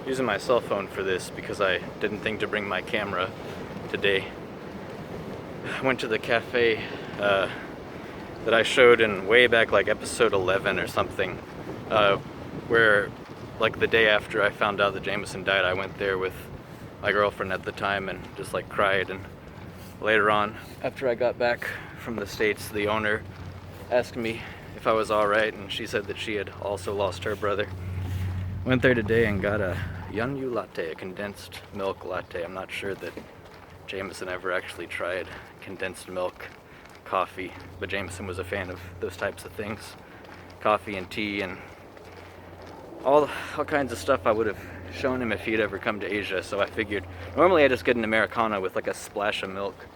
using my cell phone for this because I didn't think to bring my camera today. I went to the cafe that I showed in way back, like episode 11 or something, where like the day after I found out that Jamison died, I went there with my girlfriend at the time and just like cried. And later on, after I got back from the States, the owner asked me if I was alright, and she said that she had also lost her brother. Went there today and got a Yen latte, a condensed milk latte. I'm not sure that Jamison ever actually tried condensed milk coffee, but Jamison was a fan of those types of things. Coffee and tea and all kinds of stuff I would have shown him if he'd ever come to Asia, so I figured, normally I just get an Americano with like a splash of milk.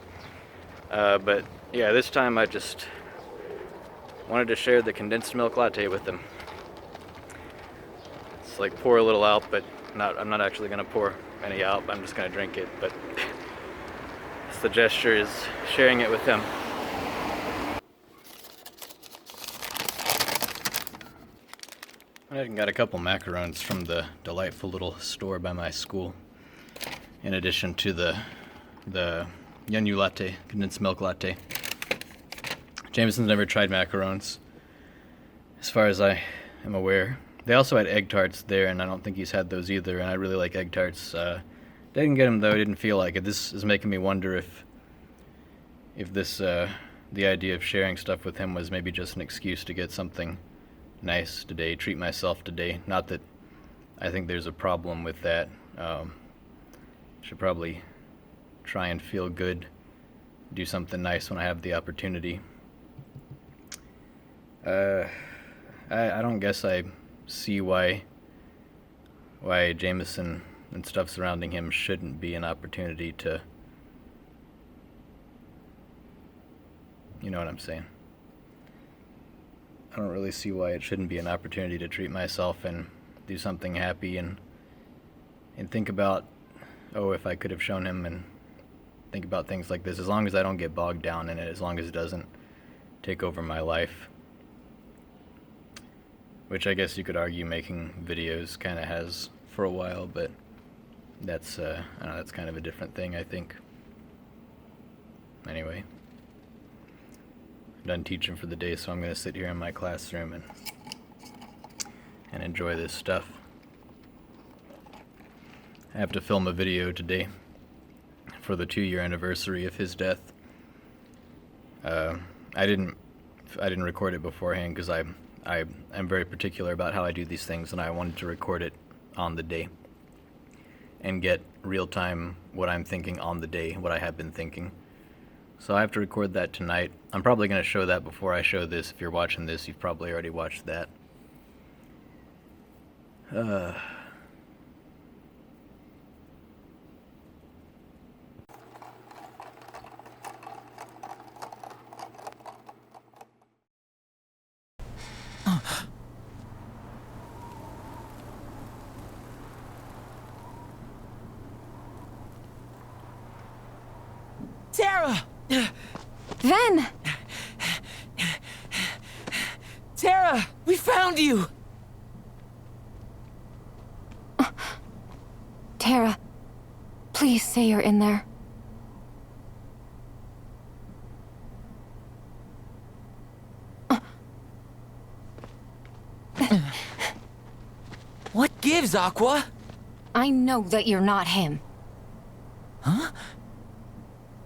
But yeah, this time I just wanted to share the condensed milk latte with him. It's like pour a little out, but I'm not actually gonna pour any out, I'm just gonna drink it, but the gesture is sharing it with him. I got a couple macarons from the delightful little store by my school, in addition to the Yen latte, condensed milk latte. Jamison's never tried macarons, as far as I am aware. They also had egg tarts there, and I don't think he's had those either, and I really like egg tarts. Didn't get them though, didn't feel like it. This is making me wonder if this, the idea of sharing stuff with him was maybe just an excuse to get something nice today, treat myself today. Not that I think there's a problem with that. Should probably try and feel good, do something nice when I have the opportunity. I don't guess I see why Jamison and stuff surrounding him shouldn't be an opportunity to, you know what I'm saying. I don't really see why it shouldn't be an opportunity to treat myself and do something happy and think about, oh, if I could have shown him, and think about things like this, as long as I don't get bogged down in it, as long as it doesn't take over my life. Which I guess you could argue making videos kind of has for a while, but that's, I don't know, that's kind of a different thing, I think. Anyway. I'm done teaching for the day, so I'm going to sit here in my classroom and enjoy this stuff. I have to film a video today for the 2-year anniversary of his death. I didn't record it beforehand because I'm very particular about how I do these things, and I wanted to record it on the day and get real time what I'm thinking on the day, what I have been thinking. So I have to record that tonight. I'm probably going to show that before I show this. If you're watching this, you've probably already watched that. Tara! Ven! Tara! We found you! Tara, please say you're in there. What gives, Aqua? I know that you're not him. Huh?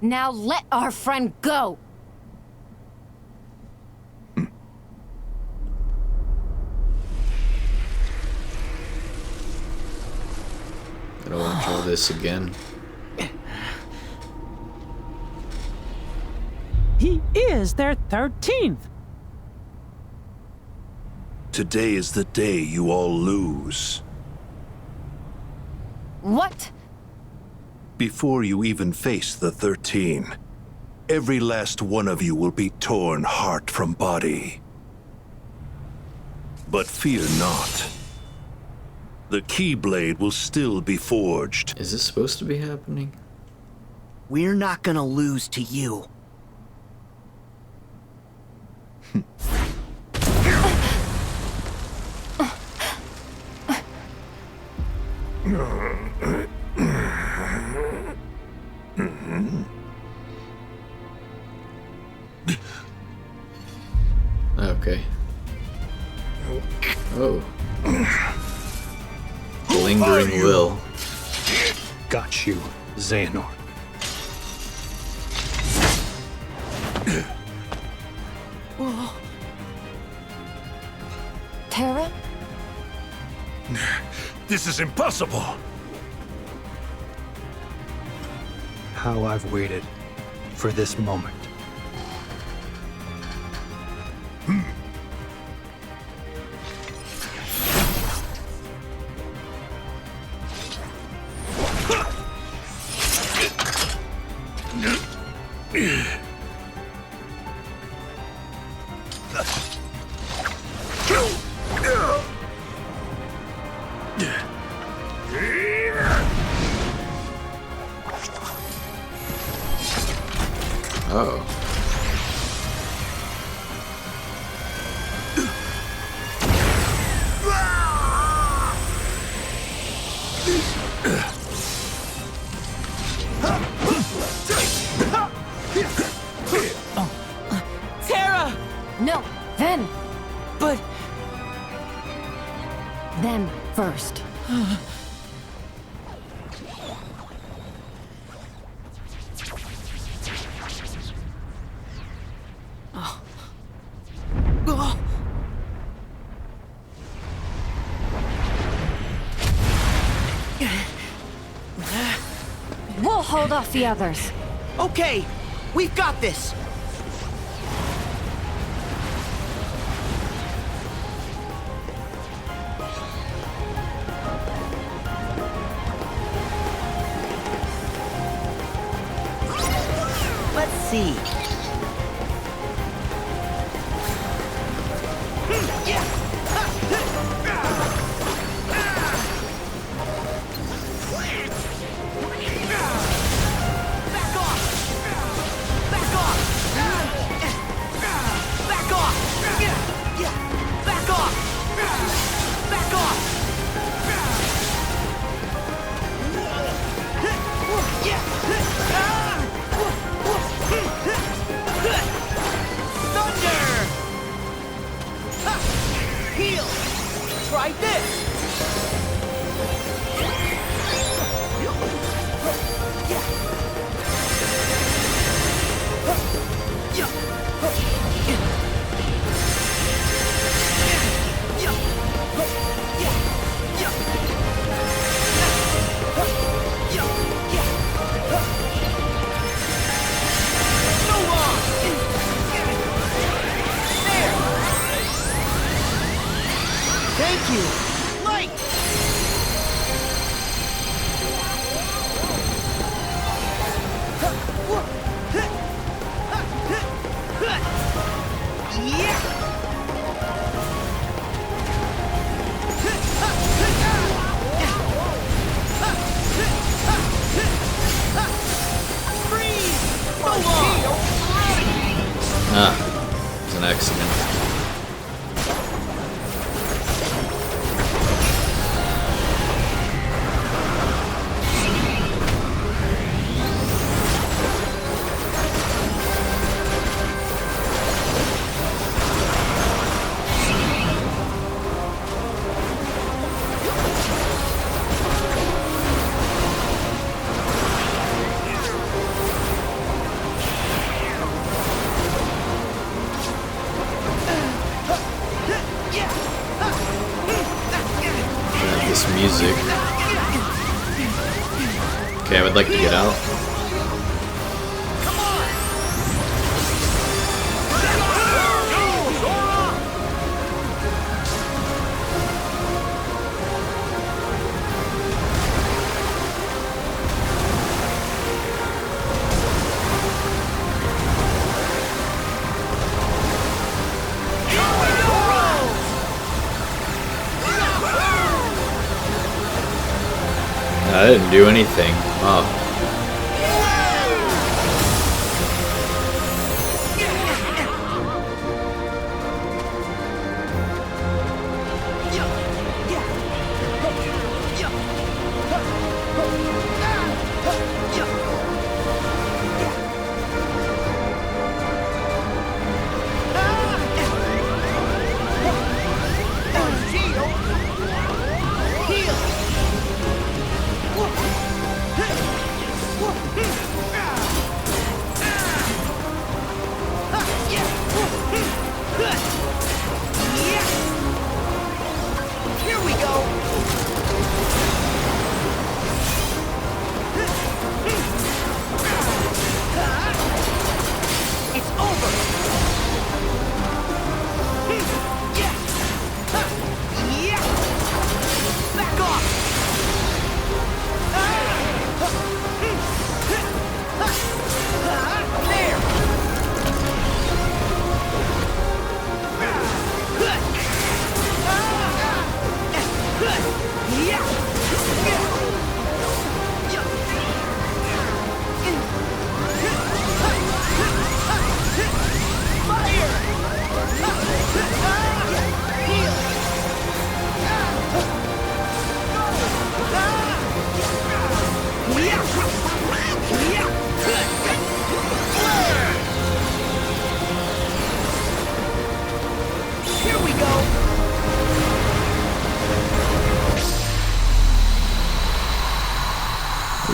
Now let our friend go! I don't want to try this again. He is their 13th. Today is the day you all lose. What? Before you even face the 13, every last one of you will be torn heart from body. But fear not. The Keyblade will still be forged. Is this supposed to be happening? We're not gonna lose to you. Okay. Oh. Lingering will. Got you, Xehanort. Terra? This is impossible! How I've waited for this moment. Oh. Terra! No, then. But Them first. oh, We'll hold off the others. okay, we've got this. Let's see. Back off! Back off! Back off! Back off! Back off! Thunder! Heal! Try this! Thank you! Light! Ah, it's an accident. This music. Okay, I would like to get out. I didn't do anything. Oh.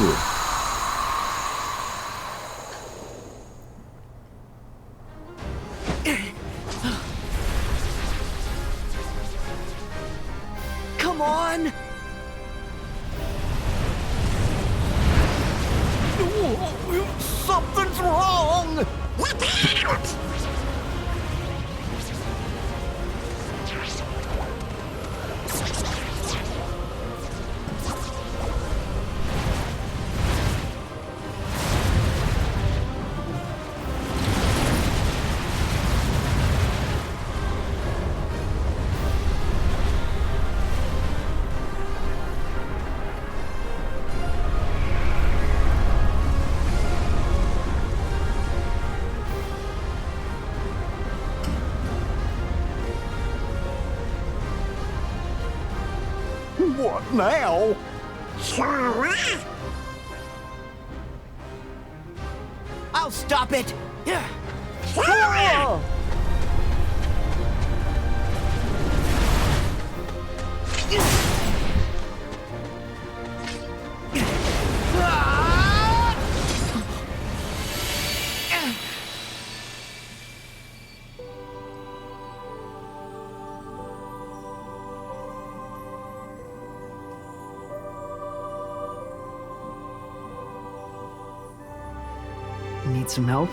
Ooh. Come on! Something's wrong! What now? I'll stop it! Sora! Need some help?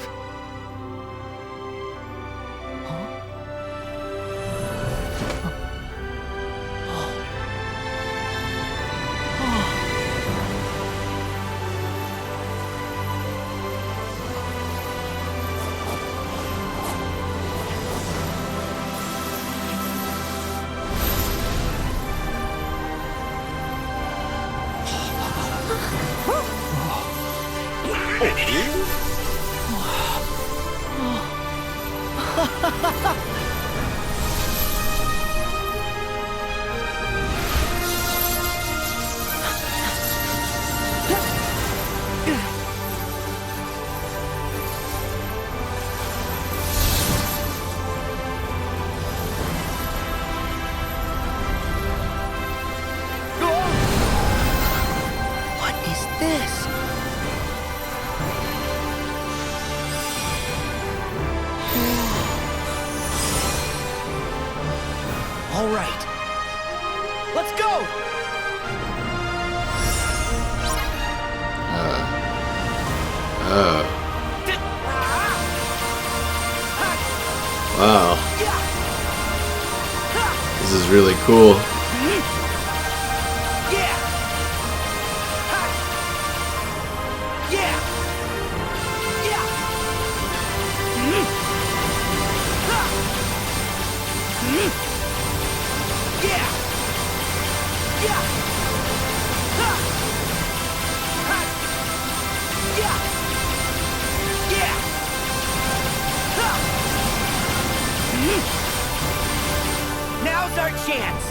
What is this? All right. Let's go! Wow. This is really cool. Now's our chance!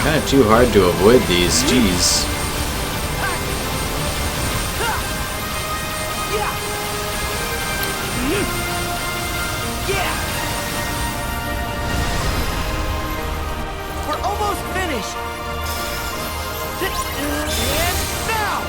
Kind of too hard to avoid these. Jeez. We're almost finished! And now!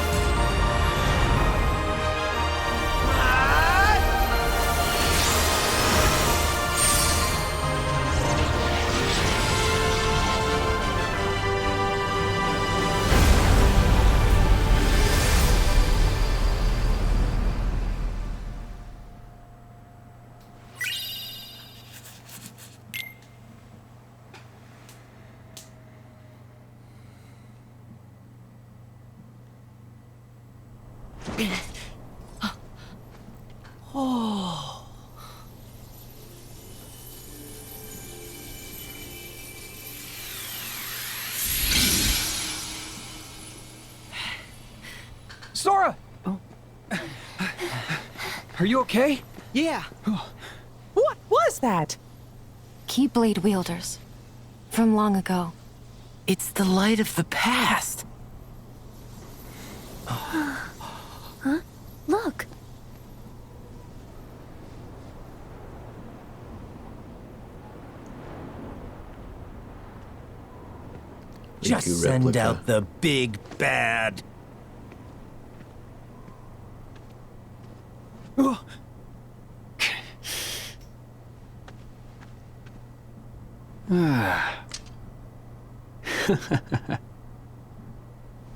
Sora! Are you okay? Yeah. What was that? Keyblade wielders. From long ago. It's the light of the past. Huh? Look. Just Riku send replica. out the big bad.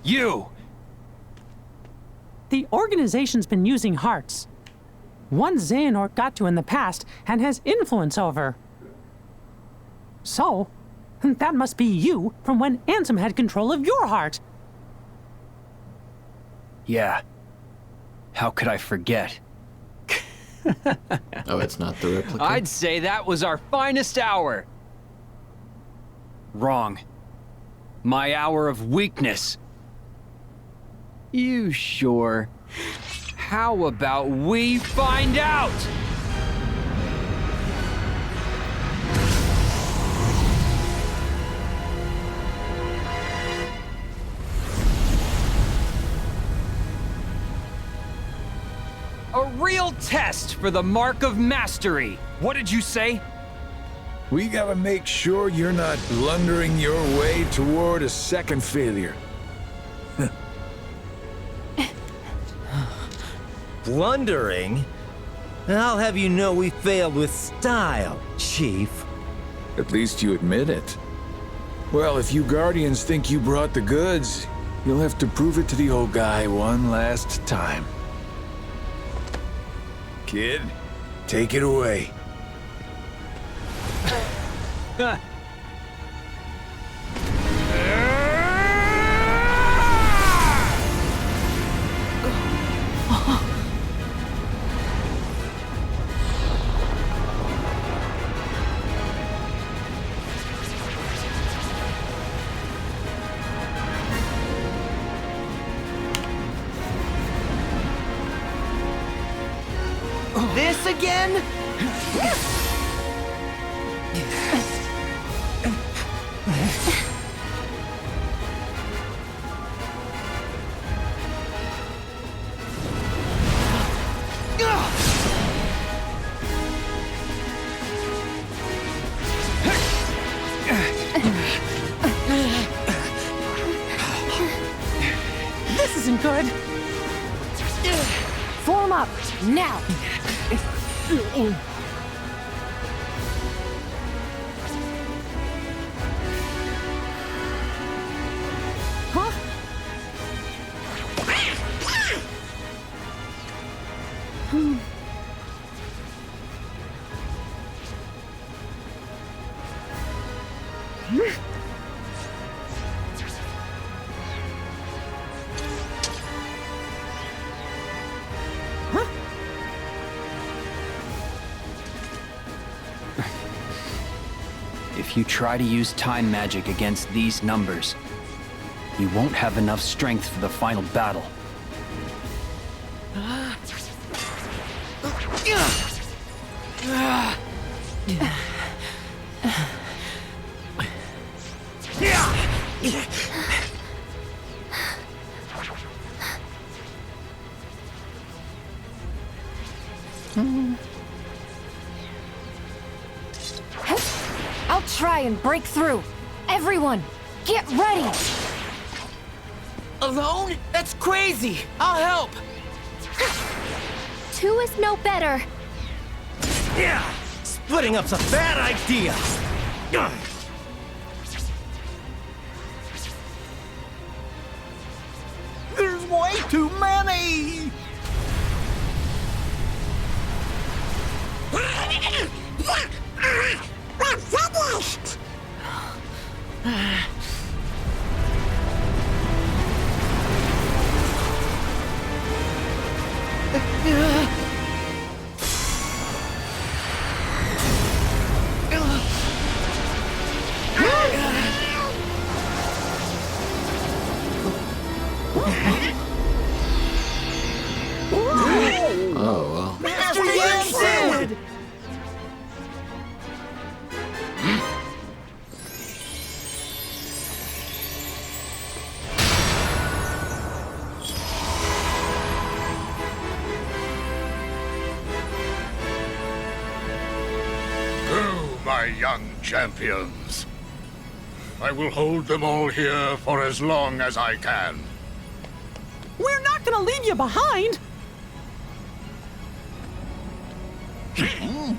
You! The organization's been using hearts. One Xehanort got to in the past and has influence over. So, that must be you from when Ansem had control of your heart. Yeah. How could I forget? Oh, it's not the replica? I'd say that was our finest hour. Wrong. My hour of weakness. You sure? How about we find out? A real test for the mark of mastery. What did you say? We gotta make sure you're not blundering your way toward a second failure. Blundering? I'll have you know we failed with style, Chief. At least you admit it. Well, if you Guardians think you brought the goods, you'll have to prove it to the old guy one last time. Kid, take it away. This again? This isn't good. Form up, now! Huh? If you try to use time magic against these numbers, you won't have enough strength for the final battle. I'll try and break through. Everyone, get ready! Alone? That's crazy! I'll help! Two is no better. Yeah! Splitting up's a bad idea! There's way too many! We're finished! young champions. I will hold them all here for as long as I can. We're not gonna leave you behind! You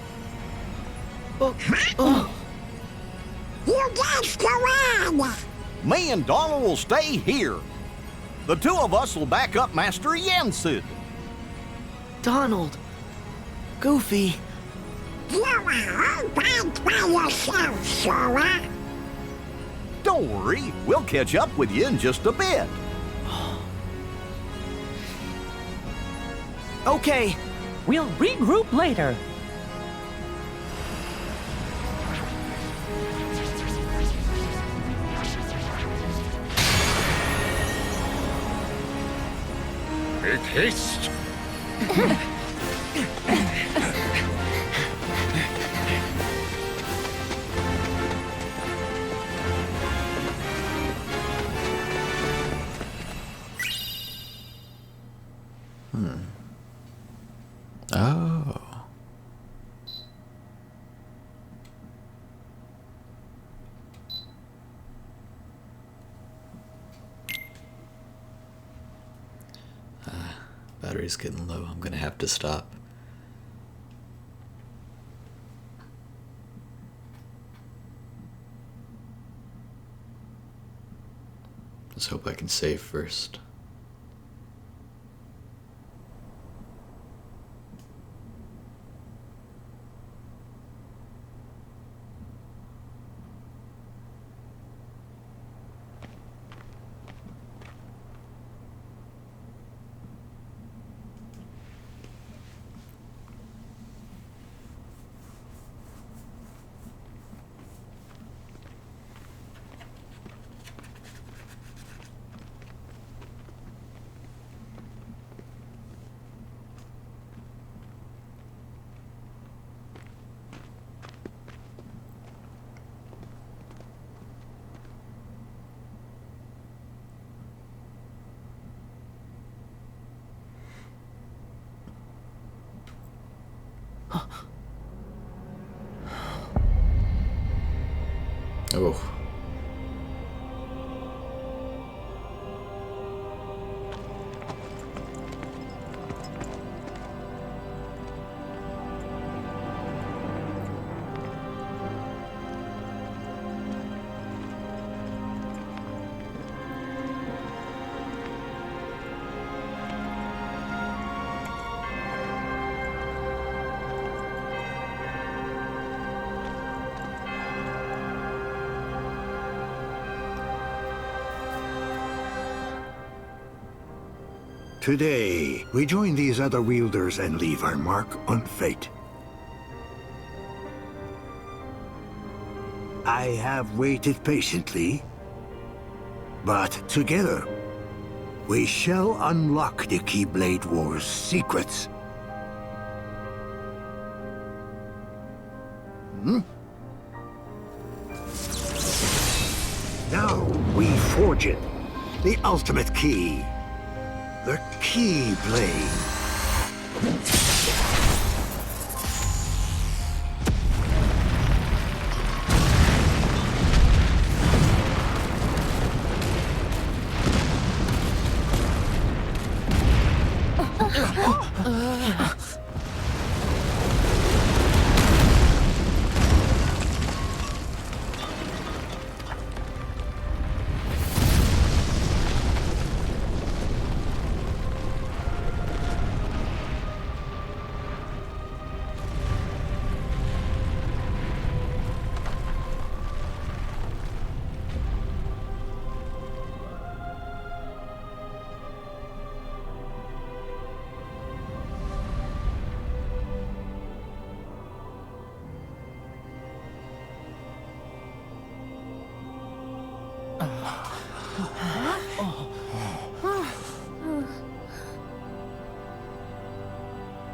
guys go on! Me and Donald will stay here. The two of us will back up Master Yen Sid. Donald. Goofy. You are all bad by yourself, Sora. Don't worry, we'll catch up with you in just a bit. Okay. We'll regroup later. Make haste. Oh. Battery's getting low. I'm gonna have to stop. Let's hope I can save first. Oh. Today, we join these other wielders and leave our mark on fate. I have waited patiently, but together, we shall unlock the Keyblade War's secrets. Now, we forge it. The ultimate key. The Keyblade.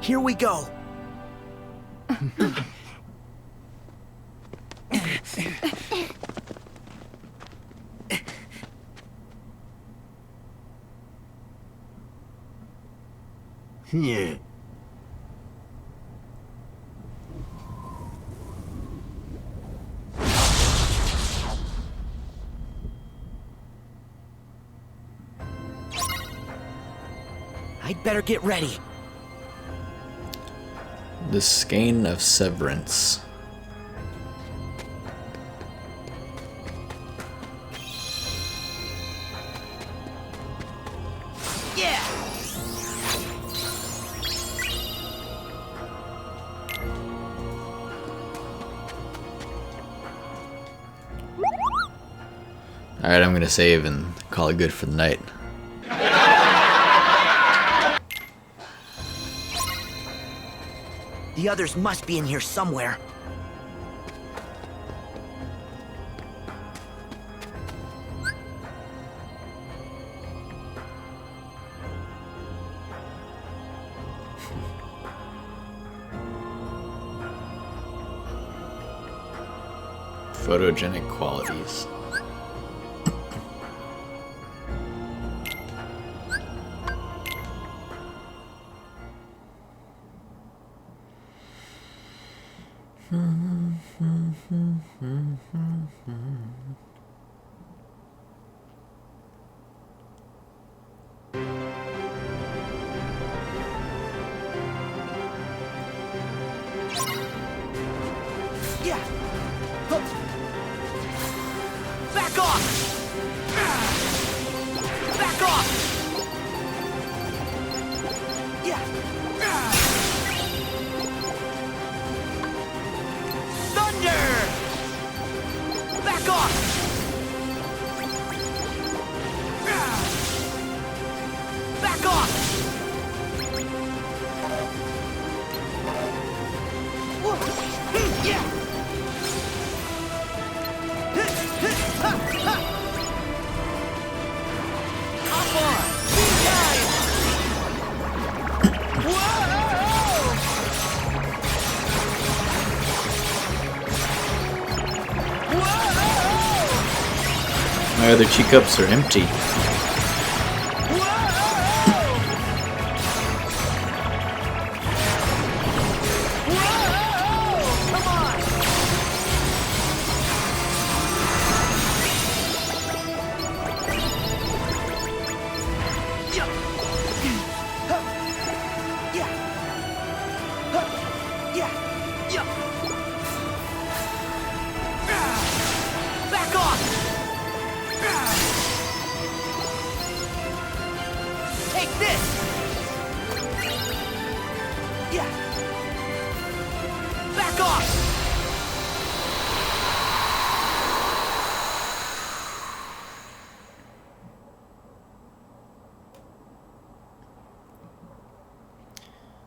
Here we go. Yeah. I'd better get ready. The Skein of Severance. Yeah! Alright, I'm gonna save and call it good for the night. The others must be in here somewhere. Photogenic qualities. Yeah! Huh. Back off! Back off! Yeah! Thunder! Back off! Back off! Yeah! Hop on! Big time! My other tea cups are empty. Back off! Take this! Yeah! Back off!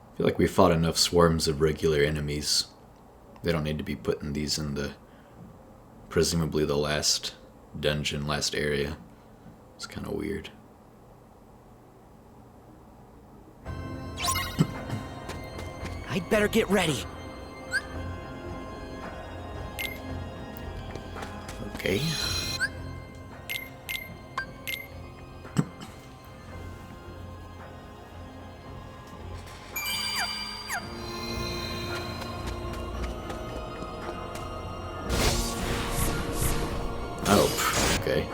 I feel like we fought enough swarms of regular enemies. They don't need to be putting these in the presumably the last dungeon, last area. It's kind of weird. I'd better get ready. Okay. Oh, okay.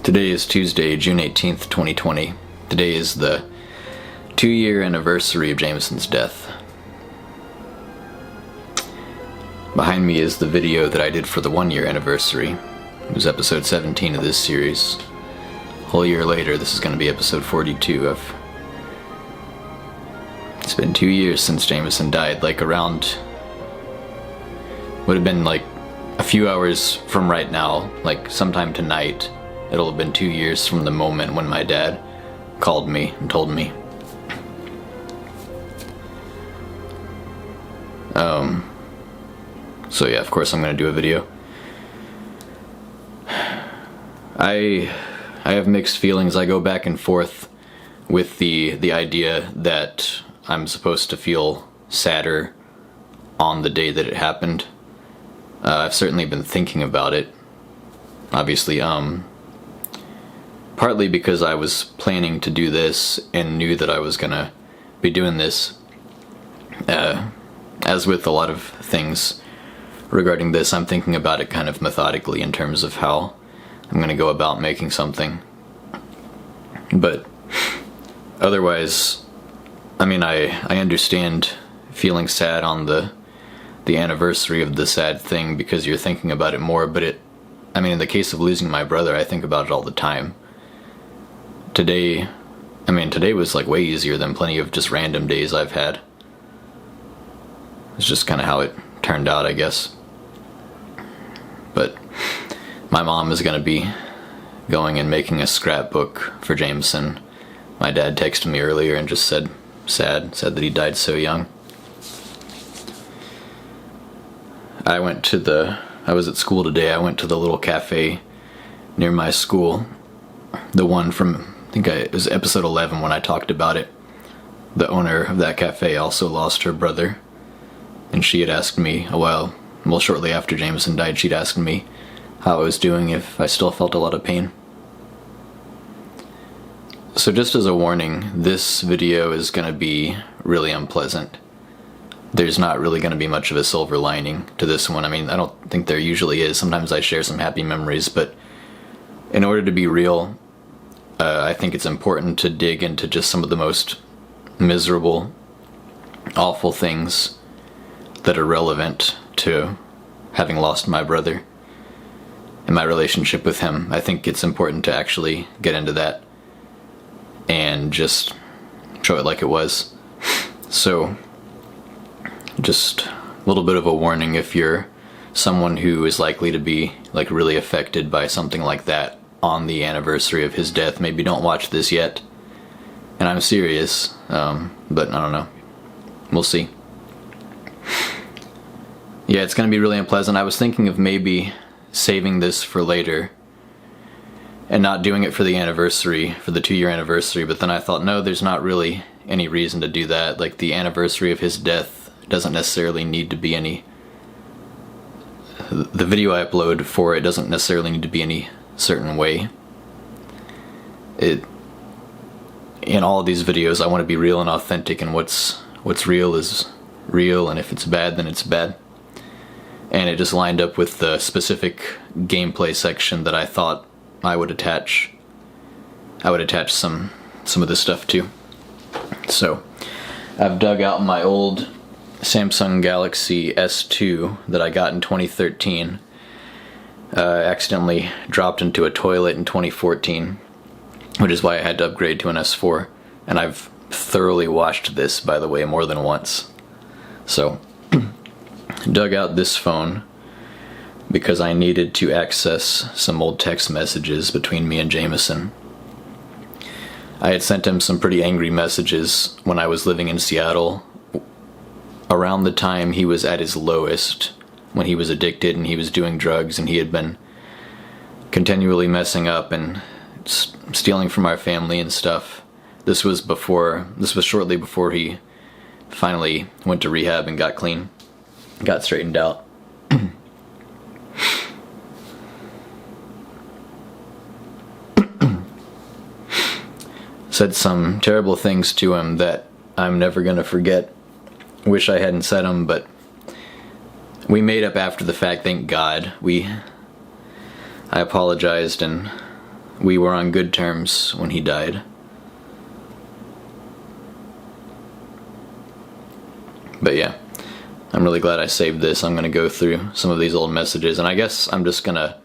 Today is Tuesday, June 18th, 2020. Today is the 2-year anniversary of Jamison's death. Behind me is the video that I did for the 1-year anniversary. It was episode 17 of this series. A whole year later, this is going to be episode 42. It's been 2 years since Jamison died, like around... would have been like a few hours from right now, like sometime tonight. It'll have been 2 years from the moment when my dad called me and told me. So yeah, of course I'm gonna do a video. I have mixed feelings. I go back and forth with the idea that I'm supposed to feel sadder on the day that it happened. I've certainly been thinking about it. Obviously, partly because I was planning to do this and knew that I was gonna be doing this. As with a lot of things regarding this, I'm thinking about it kind of methodically in terms of how I'm gonna go about making something. But otherwise, I mean, I understand feeling sad on the anniversary of the sad thing because you're thinking about it more, but I mean, in the case of losing my brother, I think about it all the time. Today was like way easier than plenty of just random days I've had. It's just kind of how it turned out, I guess. But my mom is going to be going and making a scrapbook for Jamison. My dad texted me earlier and just said that he died so young. I was at school today. I went to the little cafe near my school. The one from, it was episode 11 when I talked about it. The owner of that cafe also lost her brother. And she had asked me shortly after Jamison died, she'd asked me how I was doing, if I still felt a lot of pain. So just as a warning, this video is going to be really unpleasant. There's not really going to be much of a silver lining to this one. I mean, I don't think there usually is. Sometimes I share some happy memories, but in order to be real, I think it's important to dig into just some of the most miserable, awful things that are relevant to having lost my brother and my relationship with him. I think it's important to actually get into that and just show it like it was. So, just a little bit of a warning if you're someone who is likely to be like really affected by something like that on the anniversary of his death. Maybe don't watch this yet. And I'm serious, but I don't know. We'll see. Yeah, it's going to be really unpleasant. I was thinking of maybe saving this for later and not doing it for the anniversary, for the 2-year anniversary, but then I thought, no, there's not really any reason to do that. Like, the anniversary of his death doesn't necessarily need to be any... The video I upload for it doesn't necessarily need to be any certain way. In all of these videos, I want to be real and authentic, and what's real is real, and if it's bad, then it's bad. And it just lined up with the specific gameplay section that I thought I would attach some of this stuff to. So I've dug out my old Samsung Galaxy S2 that I got in 2013. Accidentally dropped into a toilet in 2014, which is why I had to upgrade to an S4. And I've thoroughly washed this, by the way, more than once. So dug out this phone because I needed to access some old text messages between me and Jamison. I had sent him some pretty angry messages when I was living in Seattle, around the time he was at his lowest, when he was addicted and he was doing drugs and he had been continually messing up and stealing from our family and stuff. This was shortly before he finally went to rehab and got clean, got straightened out. Said some terrible things to him that I'm never gonna forget. Wish I hadn't said them, but we made up after the fact, thank God. I apologized and we were on good terms when he died. But yeah, I'm really glad I saved this. I'm gonna go through some of these old messages, and I guess I'm just gonna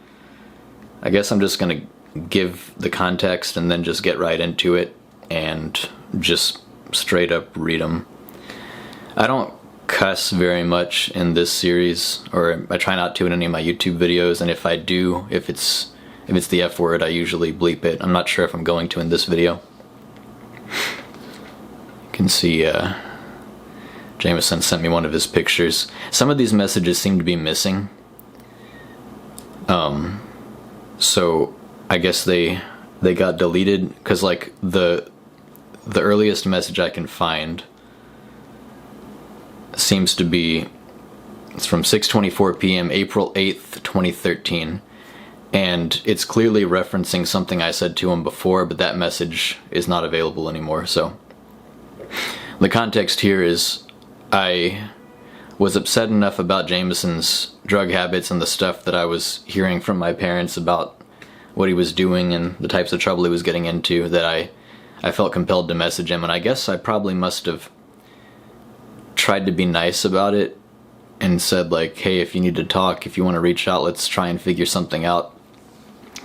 give the context and then just get right into it and just straight up read them. I don't cuss very much in this series, or I try not to in any of my YouTube videos, and if I do, if it's the F word, I usually bleep it. I'm not sure if I'm going to in this video. You can see Jamison sent me one of his pictures. Some of these messages seem to be missing. So I guess they got deleted, because like the earliest message I can find seems to be, it's from 6:24 p.m. April 8th, 2013, and it's clearly referencing something I said to him before, but that message is not available anymore. So the context here is, I was upset enough about Jamison's drug habits and the stuff that I was hearing from my parents about what he was doing and the types of trouble he was getting into, that I felt compelled to message him. And I guess I probably must have tried to be nice about it and said like, hey, if you need to talk, if you want to reach out, let's try and figure something out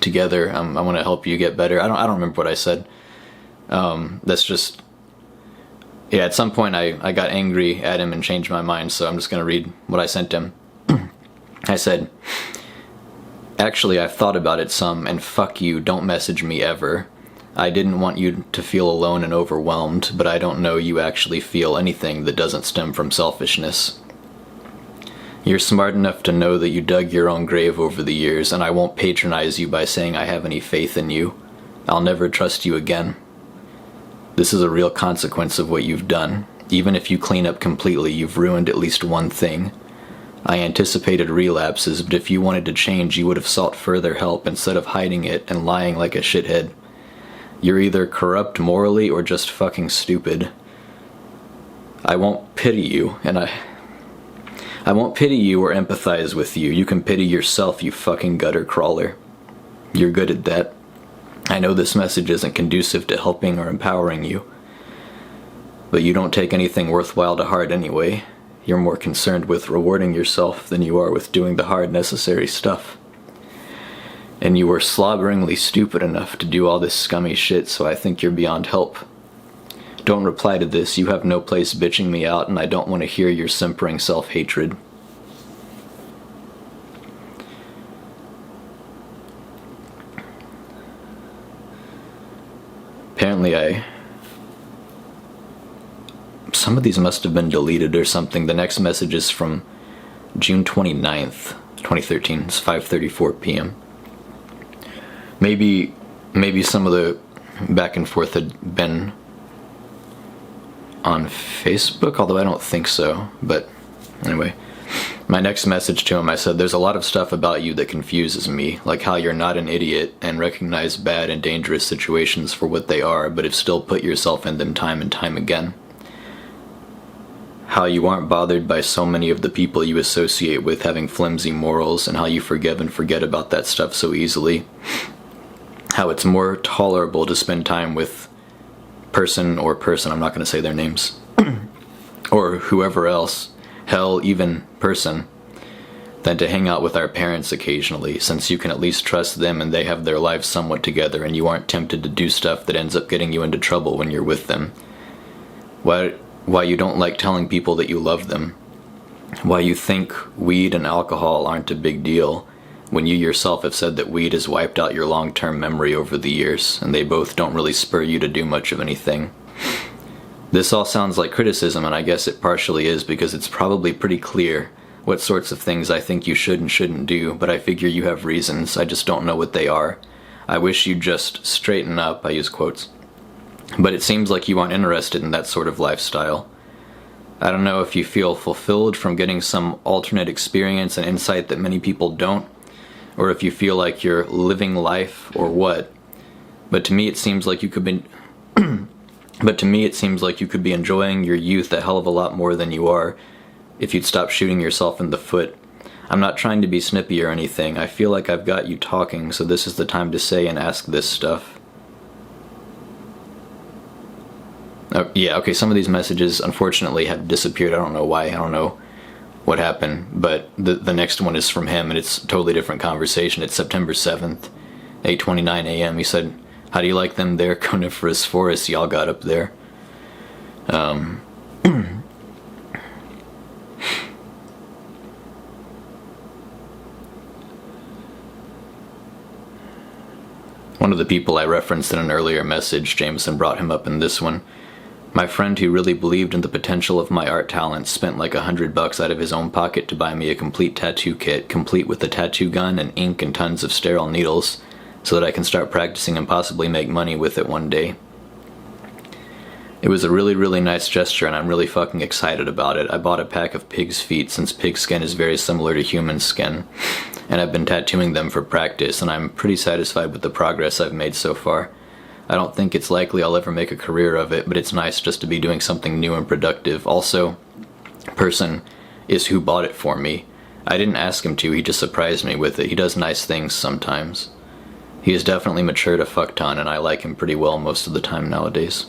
together. I want to help you get better. I don't remember what I said. That's just, yeah, at some point I got angry at him and changed my mind, so I'm just going to read what I sent him. I said, actually, I've thought about it some, and fuck you, don't message me ever. I didn't want you to feel alone and overwhelmed, but I don't know you actually feel anything that doesn't stem from selfishness. You're smart enough to know that you dug your own grave over the years, and I won't patronize you by saying I have any faith in you. I'll never trust you again. This is a real consequence of what you've done. Even if you clean up completely, you've ruined at least one thing. I anticipated relapses, but if you wanted to change, you would have sought further help instead of hiding it and lying like a shithead. You're either corrupt morally or just fucking stupid. I won't pity you, and I won't pity you or empathize with you. You can pity yourself, you fucking gutter crawler. You're good at that. I know this message isn't conducive to helping or empowering you, but you don't take anything worthwhile to heart anyway. You're more concerned with rewarding yourself than you are with doing the hard, necessary stuff. And you were slobberingly stupid enough to do all this scummy shit, so I think you're beyond help. Don't reply to this. You have no place bitching me out, and I don't want to hear your simpering self-hatred. Apparently some of these must have been deleted or something. The next message is from June 29th, 2013. It's 5:34 p.m. Maybe some of the back and forth had been on Facebook, although I don't think so. But anyway, my next message to him, I said, there's a lot of stuff about you that confuses me, like how you're not an idiot and recognize bad and dangerous situations for what they are, but have still put yourself in them time and time again. How you aren't bothered by so many of the people you associate with having flimsy morals, and how you forgive and forget about that stuff so easily. How it's more tolerable to spend time with person, I'm not going to say their names, or whoever else, hell, even person, than to hang out with our parents occasionally, since you can at least trust them and they have their lives somewhat together and you aren't tempted to do stuff that ends up getting you into trouble when you're with them. Why you don't like telling people that you love them. Why you think weed and alcohol aren't a big deal, when you yourself have said that weed has wiped out your long-term memory over the years, and they both don't really spur you to do much of anything. This all sounds like criticism, and I guess it partially is, because it's probably pretty clear what sorts of things I think you should and shouldn't do, but I figure you have reasons, I just don't know what they are. I wish you'd just straighten up, I use quotes. But it seems like you aren't interested in that sort of lifestyle. I don't know if you feel fulfilled from getting some alternate experience and insight that many people don't, or if you feel like you're living life, or what. But to me it seems like you could be enjoying your youth a hell of a lot more than you are if you'd stop shooting yourself in the foot. I'm not trying to be snippy or anything. I feel like I've got you talking, so this is the time to say and ask this stuff. Oh, yeah, okay, some of these messages unfortunately have disappeared. I don't know why. I don't know what happened, but the next one is from him, and it's a totally different conversation. It's September 7th, 8:29 a.m. He said, how do you like them there coniferous forests y'all got up there? One of the people I referenced in an earlier message, Jamison brought him up in this one. My friend who really believed in the potential of my art talents spent like $100 out of his own pocket to buy me a complete tattoo kit, complete with a tattoo gun and ink and tons of sterile needles. so that I can start practicing and possibly make money with it one day. It was a really, really nice gesture, and I'm really fucking excited about it. I bought a pack of pig's feet since pig skin is very similar to human skin, and I've been tattooing them for practice, and I'm pretty satisfied with the progress I've made so far. I don't think it's likely I'll ever make a career of it, but it's nice just to be doing something new and productive. Also, person is who bought it for me. I didn't ask him to, he just surprised me with it. He does nice things sometimes. He has definitely matured a fuck ton, and I like him pretty well most of the time nowadays.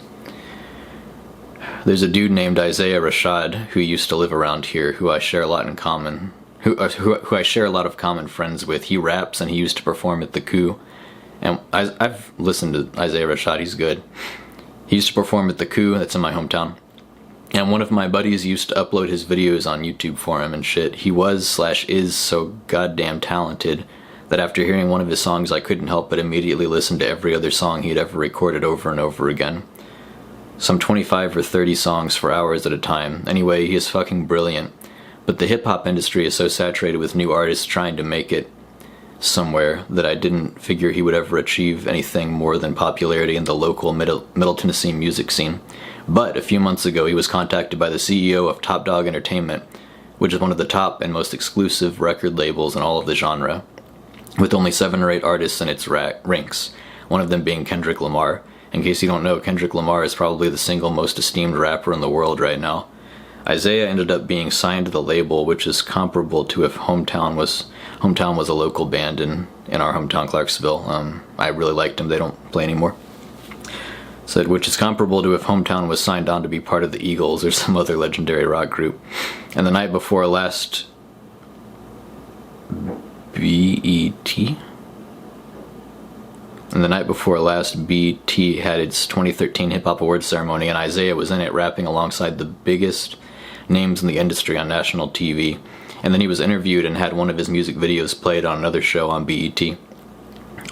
There's a dude named Isaiah Rashad who used to live around here, who I share a lot in common, who I share a lot of common friends with. He raps, and he used to perform at the Coup. And I've listened to Isaiah Rashad, he's good. He used to perform at the Coup, that's in my hometown. And one of my buddies used to upload his videos on YouTube for him and shit. He was/is so goddamn talented that after hearing one of his songs I couldn't help but immediately listen to every other song he'd ever recorded over and over again. Some 25 or 30 songs for hours at a time. Anyway, he is fucking brilliant. But the hip-hop industry is so saturated with new artists trying to make it somewhere that I didn't figure he would ever achieve anything more than popularity in the local Middle Tennessee music scene. But a few months ago, he was contacted by the CEO of Top Dog Entertainment, which is one of the top and most exclusive record labels in all of the genre, with only 7 or 8 artists in its ranks, one of them being Kendrick Lamar. In case you don't know, Kendrick Lamar is probably the single most esteemed rapper in the world right now. Isaiah ended up being signed to the label, which is comparable to if Hometown was a local band in our hometown, Clarksville. I really liked him. They don't play anymore. So, which is comparable to if Hometown was signed on to be part of the Eagles or some other legendary rock group. And the night before last BET? And the night before last, BET had its 2013 Hip Hop Awards ceremony, and Isaiah was in it rapping alongside the biggest names in the industry on national TV. And then he was interviewed and had one of his music videos played on another show on BET.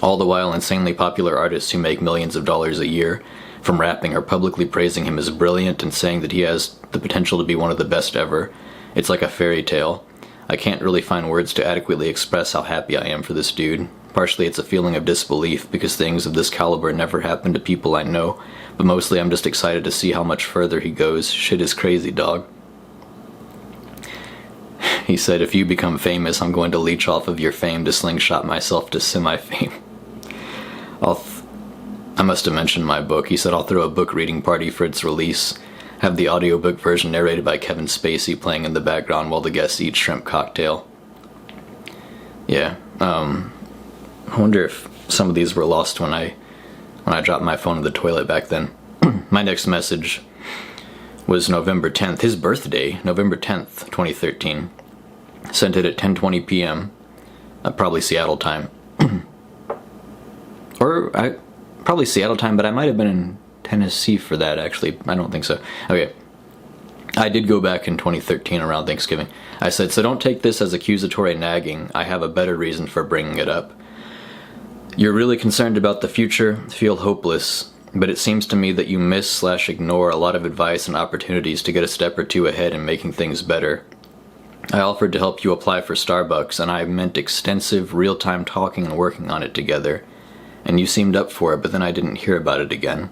All the while, insanely popular artists who make millions of dollars a year from rapping are publicly praising him as brilliant and saying that he has the potential to be one of the best ever. It's like a fairy tale. I can't really find words to adequately express how happy I am for this dude. Partially it's a feeling of disbelief because things of this caliber never happen to people I know, but mostly I'm just excited to see how much further he goes. Shit is crazy, dog. He said, if you become famous, I'm going to leech off of your fame to slingshot myself to semi-fame. I must have mentioned my book. He said, I'll throw a book reading party for its release. Have the audiobook version narrated by Kevin Spacey playing in the background while the guests eat shrimp cocktail. Yeah, I wonder if some of these were lost when I dropped my phone in the toilet back then. My next message was November 10th, his birthday, November 10th, 2013. Sent it at 10:20 p.m. Probably Seattle time. Probably Seattle time, but I might have been in Tennessee for that, actually. I don't think so. Okay. I did go back in 2013 around Thanksgiving. I said, so don't take this as accusatory nagging. I have a better reason for bringing it up. You're really concerned about the future, feel hopeless, but it seems to me that you miss/ignore a lot of advice and opportunities to get a step or two ahead in making things better. I offered to help you apply for Starbucks, and I meant extensive, real-time talking and working on it together. And you seemed up for it, but then I didn't hear about it again.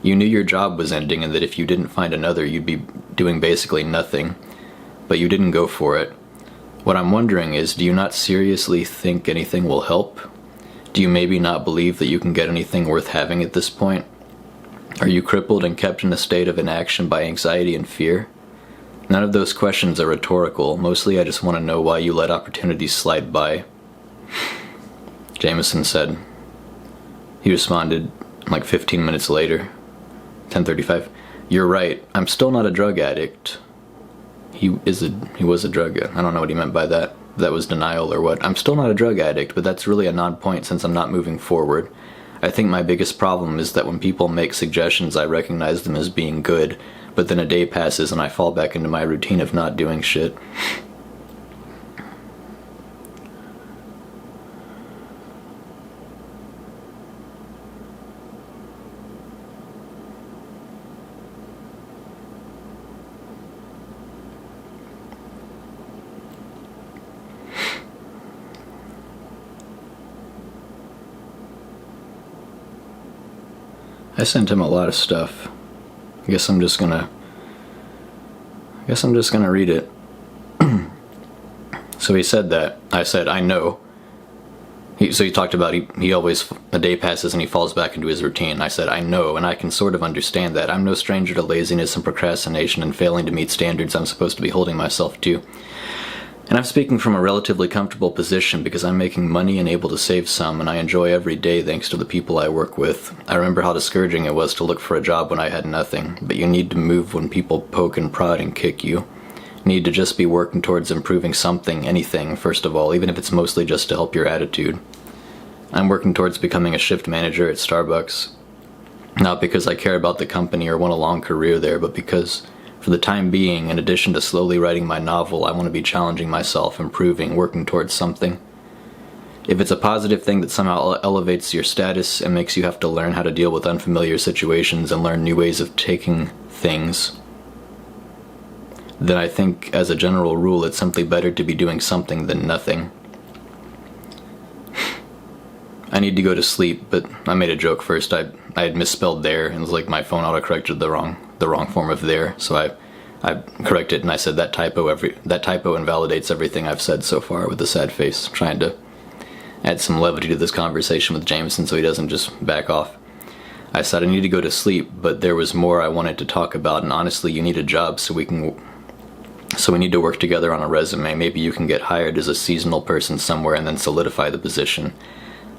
You knew your job was ending and that if you didn't find another, you'd be doing basically nothing. But you didn't go for it. What I'm wondering is, do you not seriously think anything will help? Do you maybe not believe that you can get anything worth having at this point? Are you crippled and kept in a state of inaction by anxiety and fear? None of those questions are rhetorical. Mostly I just want to know why you let opportunities slide by. Jamison said. He responded like 15 minutes later, 10:35. You're right, I'm still not a drug addict. He was a drug addict. I don't know what he meant by that. That was denial or what. I'm still not a drug addict, but that's really a non-point since I'm not moving forward. I think my biggest problem is that when people make suggestions, I recognize them as being good, but then a day passes and I fall back into my routine of not doing shit. I sent him a lot of stuff. I guess I'm just gonna read it. So he said that. I said, I know. So he talked about he always, a day passes and he falls back into his routine. I said, I know, and I can sort of understand that. I'm no stranger to laziness and procrastination and failing to meet standards I'm supposed to be holding myself to. And I'm speaking from a relatively comfortable position because I'm making money and able to save some, and I enjoy every day thanks to the people I work with. I remember how discouraging it was to look for a job when I had nothing, but you need to move when people poke and prod and kick you. You need to just be working towards improving something, anything, first of all, even if it's mostly just to help your attitude. I'm working towards becoming a shift manager at Starbucks. Not because I care about the company or want a long career there, but because, for the time being, in addition to slowly writing my novel, I want to be challenging myself, improving, working towards something. If it's a positive thing that somehow elevates your status and makes you have to learn how to deal with unfamiliar situations and learn new ways of taking things, then I think, as a general rule, it's simply better to be doing something than nothing. I need to go to sleep, but I made a joke first. I had misspelled there, and it was like my phone autocorrected the wrong form of there, so I corrected it and I said that typo invalidates everything I've said so far, with a sad face, trying to add some levity to this conversation with Jamison so he doesn't just back off. I said I need to go to sleep, but there was more I wanted to talk about, and honestly, you need a job so we need to work together on a resume. Maybe you can get hired as a seasonal person somewhere and then solidify the position.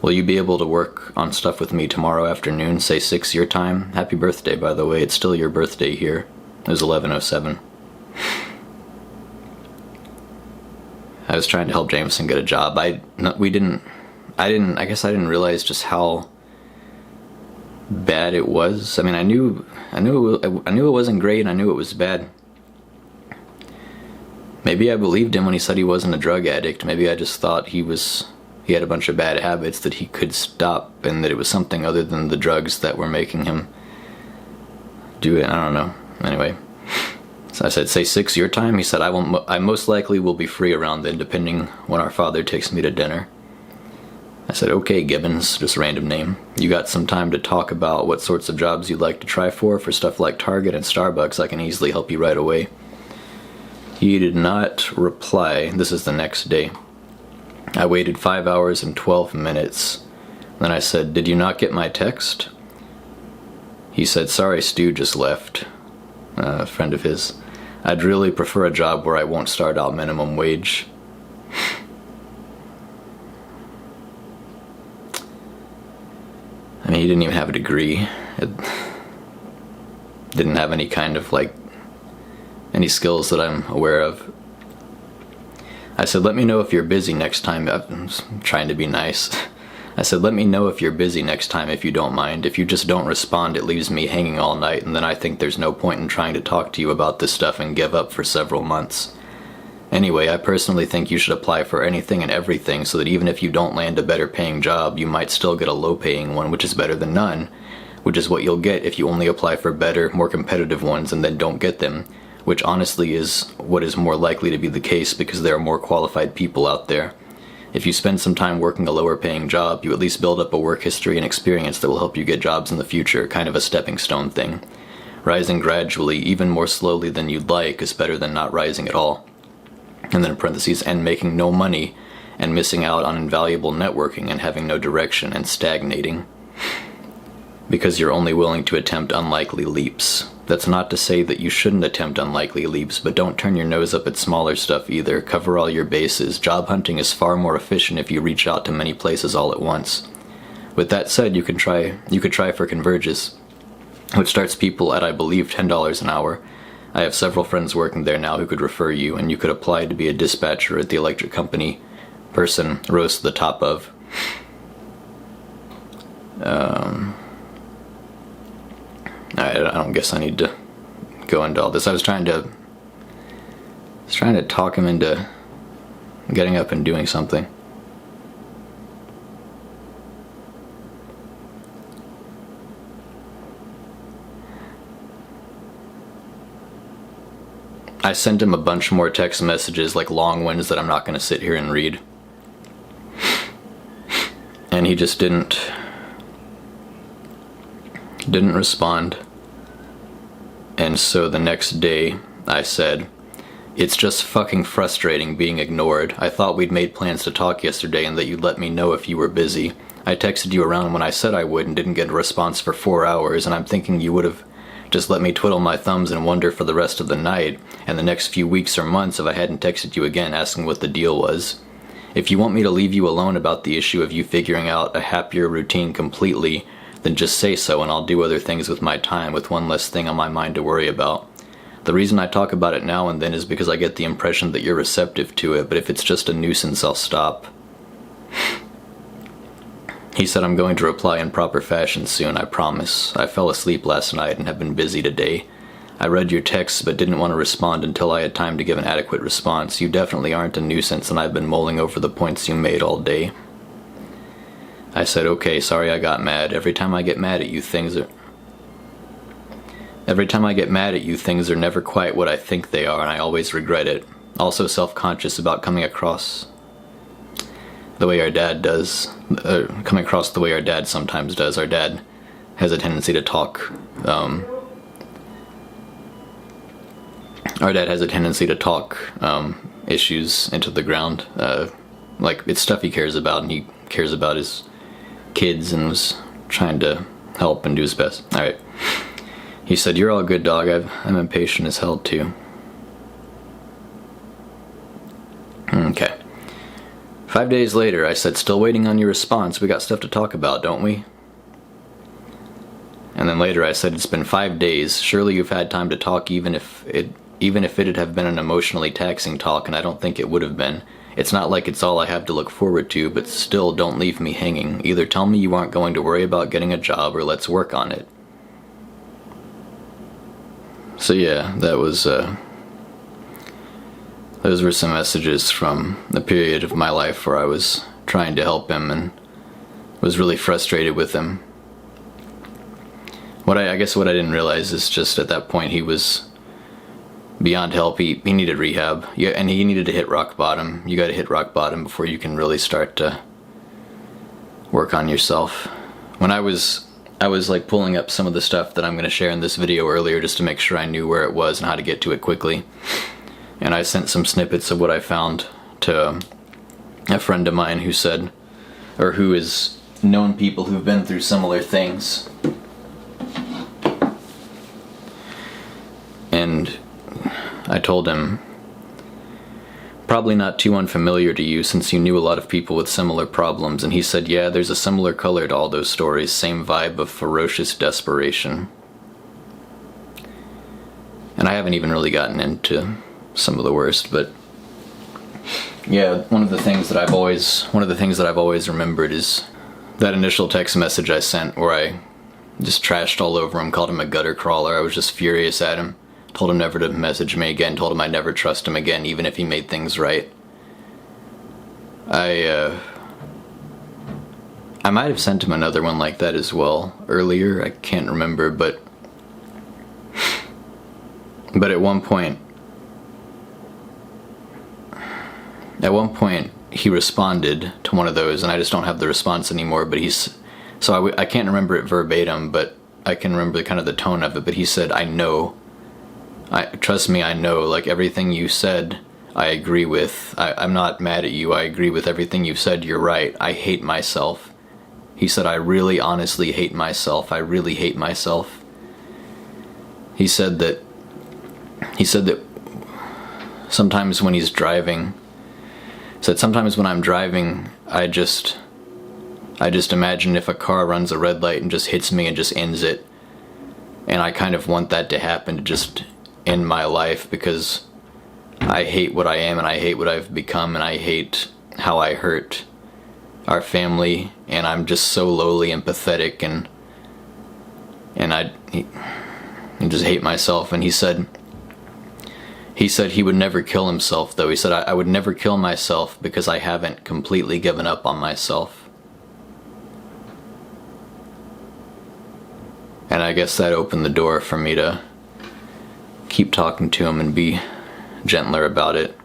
Will you be able to work on stuff with me tomorrow afternoon, say 6 your time? Happy birthday, by the way. It's still your birthday here. It was 11:07. I was trying to help Jamison get a job. I guess I didn't realize just how bad it was. I mean, I knew it wasn't great, and I knew it was bad. Maybe I believed him when he said he wasn't a drug addict. Maybe I just thought he had a bunch of bad habits that he could stop, and that it was something other than the drugs that were making him do it. I don't know. Anyway, so I said, say 6 your time? He said, I most likely will be free around then, depending when our father takes me to dinner. I said, okay, Gibbons, just a random name. You got some time to talk about what sorts of jobs you'd like to try for stuff like Target and Starbucks. I can easily help you right away. He did not reply. This is the next day. I waited 5 hours and 12 minutes. Then I said, did you not get my text? He said, sorry, Stu just left. A friend of his. I'd really prefer a job where I won't start out minimum wage. I mean, he didn't even have a degree. It didn't have any kind of, any skills that I'm aware of. I said, let me know if you're busy next time. I'm trying to be nice. I said, let me know if you're busy next time if you don't mind. If you just don't respond, it leaves me hanging all night, and then I think there's no point in trying to talk to you about this stuff and give up for several months. Anyway, I personally think you should apply for anything and everything so that even if you don't land a better paying job, you might still get a low paying one, which is better than none, which is what you'll get if you only apply for better, more competitive ones and then don't get them, which honestly is what is more likely to be the case because there are more qualified people out there. If you spend some time working a lower paying job, you at least build up a work history and experience that will help you get jobs in the future, kind of a stepping stone thing. Rising gradually, even more slowly than you'd like, is better than not rising at all. And then in parentheses, and making no money, and missing out on invaluable networking and having no direction and stagnating. Because you're only willing to attempt unlikely leaps. That's not to say that you shouldn't attempt unlikely leaps, but don't turn your nose up at smaller stuff either. Cover all your bases. Job hunting is far more efficient if you reach out to many places all at once. With that said, you could try for Converges, which starts people at, I believe, $10 an hour. I have several friends working there now who could refer you, and you could apply to be a dispatcher at the electric company. Person rose to the top of. I don't guess I need to go into all this. I was trying to talk him into getting up and doing something. I sent him a bunch more text messages, like long ones that I'm not going to sit here and read. And he just didn't Didn't respond. And so the next day, I said, "It's just fucking frustrating being ignored. I thought we'd made plans to talk yesterday and that you'd let me know if you were busy. I texted you around when I said I would and didn't get a response for 4 hours, and I'm thinking you would have just let me twiddle my thumbs and wonder for the rest of the night and the next few weeks or months if I hadn't texted you again asking what the deal was. If you want me to leave you alone about the issue of you figuring out a happier routine completely, then just say so and I'll do other things with my time with one less thing on my mind to worry about. The reason I talk about it now and then is because I get the impression that you're receptive to it, but if it's just a nuisance, I'll stop." He said, "I'm going to reply in proper fashion soon, I promise. I fell asleep last night and have been busy today. I read your texts but didn't want to respond until I had time to give an adequate response. You definitely aren't a nuisance and I've been mulling over the points you made all day." I said, "Okay, sorry I got mad. Every time I get mad at you, things are never quite what I think they are and I always regret it. Also self-conscious about coming across the way our dad does, sometimes does. Our dad has a tendency to talk, issues into the ground. Like, it's stuff he cares about, and he cares about his kids and was trying to help and do his best." Alright. He said, "You're all good, dog. I'm impatient as hell, too." Okay. 5 days later, I said, "Still waiting on your response. We got stuff to talk about, don't we?" And then later I said, "It's been 5 days. Surely you've had time to talk even if it'd have been an emotionally taxing talk, and I don't think it would have been. It's not like it's all I have to look forward to, but still don't leave me hanging. Either tell me you aren't going to worry about getting a job or let's work on it." So yeah, that was, those were some messages from the period of my life where I was trying to help him and was really frustrated with him. I guess what I didn't realize is just at that point he was beyond help. He needed rehab. Yeah, and he needed to hit rock bottom. You gotta hit rock bottom before you can really start to work on yourself. When I was like pulling up some of the stuff that I'm gonna share in this video earlier just to make sure I knew where it was and how to get to it quickly. And I sent some snippets of what I found to a friend of mine who said, or who has known people who've been through similar things. And I told him, "Probably not too unfamiliar to you since you knew a lot of people with similar problems." And he said, "Yeah, there's a similar color to all those stories, same vibe of ferocious desperation." And I haven't even really gotten into some of the worst, but yeah, one of the things that I've always remembered is that initial text message I sent where I just trashed all over him, called him a gutter crawler. I was just furious at him, told him never to message me again, told him I'd never trust him again, even if he made things right. I might have sent him another one like that as well earlier, I can't remember, but at one point he responded to one of those, and I just don't have the response anymore, but I can't remember it verbatim, but I can remember kind of the tone of it, but he said, "I know. Trust me, I know, like everything you said, I agree with. I'm not mad at you, I agree with everything you said, you're right. I hate myself." He said, "I really honestly hate myself. I really hate myself." He said that sometimes when he's driving, sometimes when I'm driving, I just imagine if a car runs a red light and just hits me and just ends it. And I kind of want that to happen, to just end my life, because I hate what I am and I hate what I've become and I hate how I hurt our family, and I'm just so lowly and pathetic, and I just hate myself. And he said he would never kill himself, though. He said, I would never kill myself because I haven't completely given up on myself. And I guess that opened the door for me to keep talking to him and be gentler about it.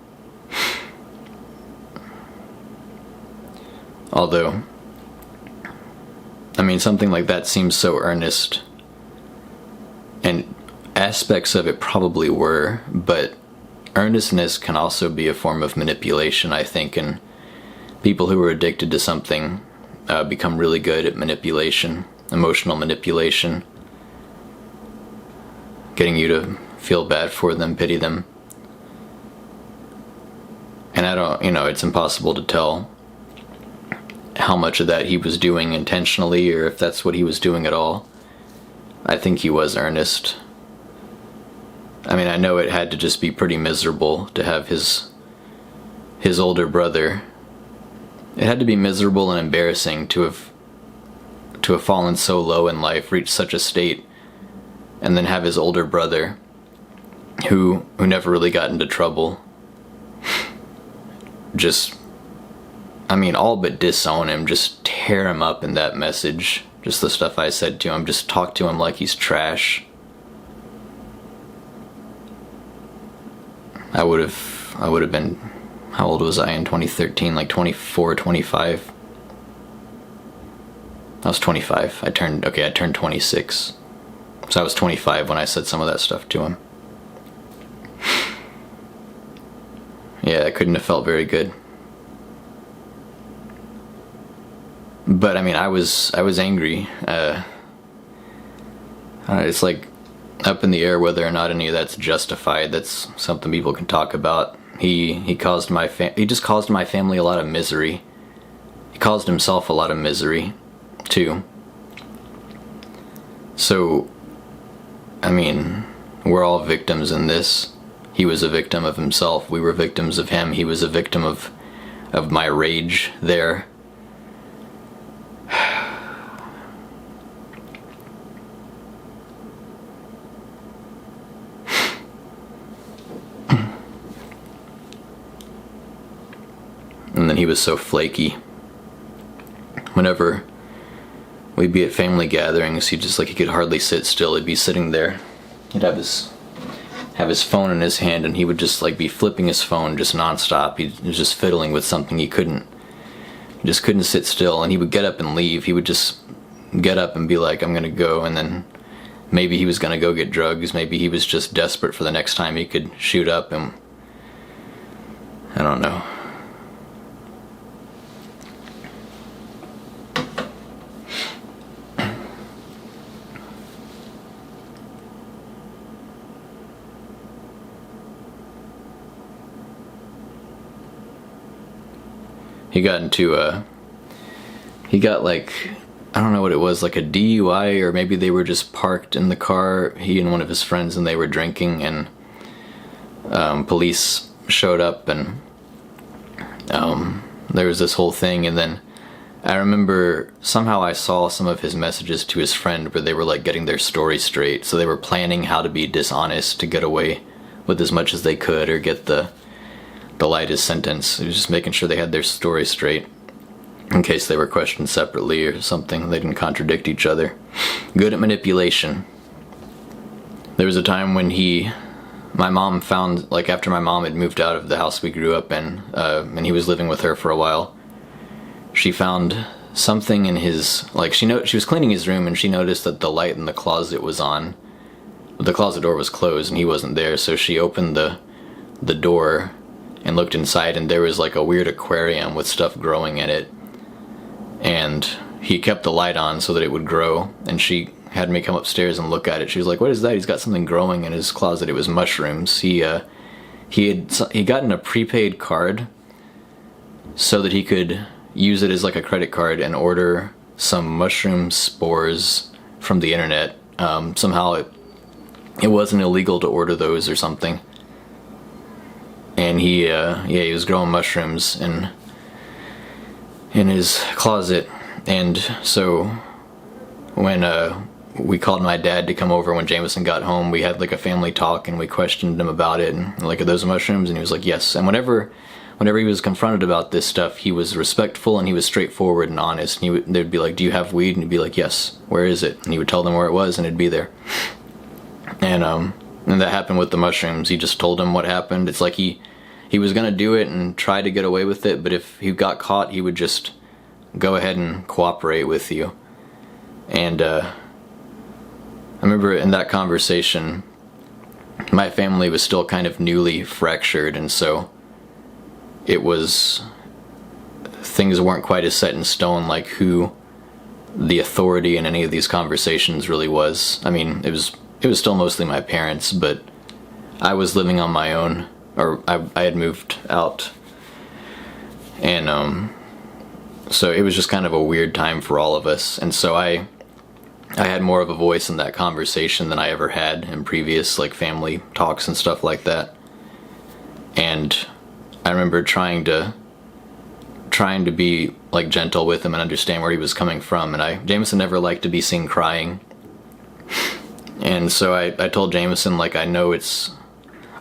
Although, I mean, something like that seems so earnest aspects of it probably were, but earnestness can also be a form of manipulation, I think, and people who are addicted to something become really good at manipulation, emotional manipulation, getting you to feel bad for them, pity them. And I don't, it's impossible to tell how much of that he was doing intentionally or if that's what he was doing at all. I think he was earnest. I mean, I know it had to just be pretty miserable to have his older brother. It had to be miserable and embarrassing to have fallen so low in life, reached such a state, and then have his older brother, who never really got into trouble, just, all but disown him, just tear him up in that message. Just the stuff I said to him, just talk to him like he's trash. I would have been, how old was I in 2013? Like 24, 25? I was 25. I turned 26. So I was 25 when I said some of that stuff to him. Yeah, it couldn't have felt very good. But I was angry. It's like up in the air whether or not any of that's justified. That's something people can talk about. He just caused my family a lot of misery. He caused himself a lot of misery too. So, we're all victims in this. He was a victim of himself. We were victims of him. He was a victim of my rage there. And then he was so flaky. Whenever we'd be at family gatherings, he could hardly sit still. He'd be sitting there. He'd have his phone in his hand, and he would just be flipping his phone just nonstop. He was just fiddling with something. He just couldn't sit still, and he would get up and leave. He would just get up and be like, I'm gonna go, and then maybe he was gonna go get drugs. Maybe he was just desperate for the next time he could shoot up, and I don't know. He got I don't know what it was, like a DUI, or maybe they were just parked in the car, he and one of his friends, and they were drinking, and police showed up, and there was this whole thing. And then I remember somehow I saw some of his messages to his friend where they were getting their story straight, so they were planning how to be dishonest to get away with as much as they could or get the lightest sentence. It was just making sure they had their story straight in case they were questioned separately or something. They didn't contradict each other. Good at manipulation. There was a time when my mom found, after my mom had moved out of the house we grew up in, and he was living with her for a while, she found something in his, she was cleaning his room, and she noticed that the light in the closet was on. The closet door was closed and he wasn't there, so she opened the door and looked inside, and there was a weird aquarium with stuff growing in it, and he kept the light on so that it would grow, and she had me come upstairs and look at it. She was like, what is that? He's got something growing in his closet. It was mushrooms. He gotten a prepaid card so that he could use it as a credit card and order some mushroom spores from the internet. Somehow it wasn't illegal to order those or something. And he was growing mushrooms in his closet. And so when we called my dad to come over when Jamison got home, we had a family talk, and we questioned him about it, and are those mushrooms? And he was like, yes. And whenever he was confronted about this stuff, he was respectful and he was straightforward and honest. And they'd be like, do you have weed? And he'd be like, yes. Where is it? And he would tell them where it was, and it'd be there. And that happened with the mushrooms. He just told him what happened. It's he was gonna do it and try to get away with it, but if he got caught, he would just go ahead and cooperate with you. And I remember in that conversation, my family was still kind of newly fractured, and so it was, things weren't quite as set in stone like who the authority in any of these conversations really was. I mean, it was still mostly my parents, but I was living on my own, or I had moved out, and so it was just kind of a weird time for all of us, and so I had more of a voice in that conversation than I ever had in previous, like, family talks and stuff like that. And I remember trying to be, like, gentle with him and understand where he was coming from, and Jamison never liked to be seen crying. And so I told Jamison, like, I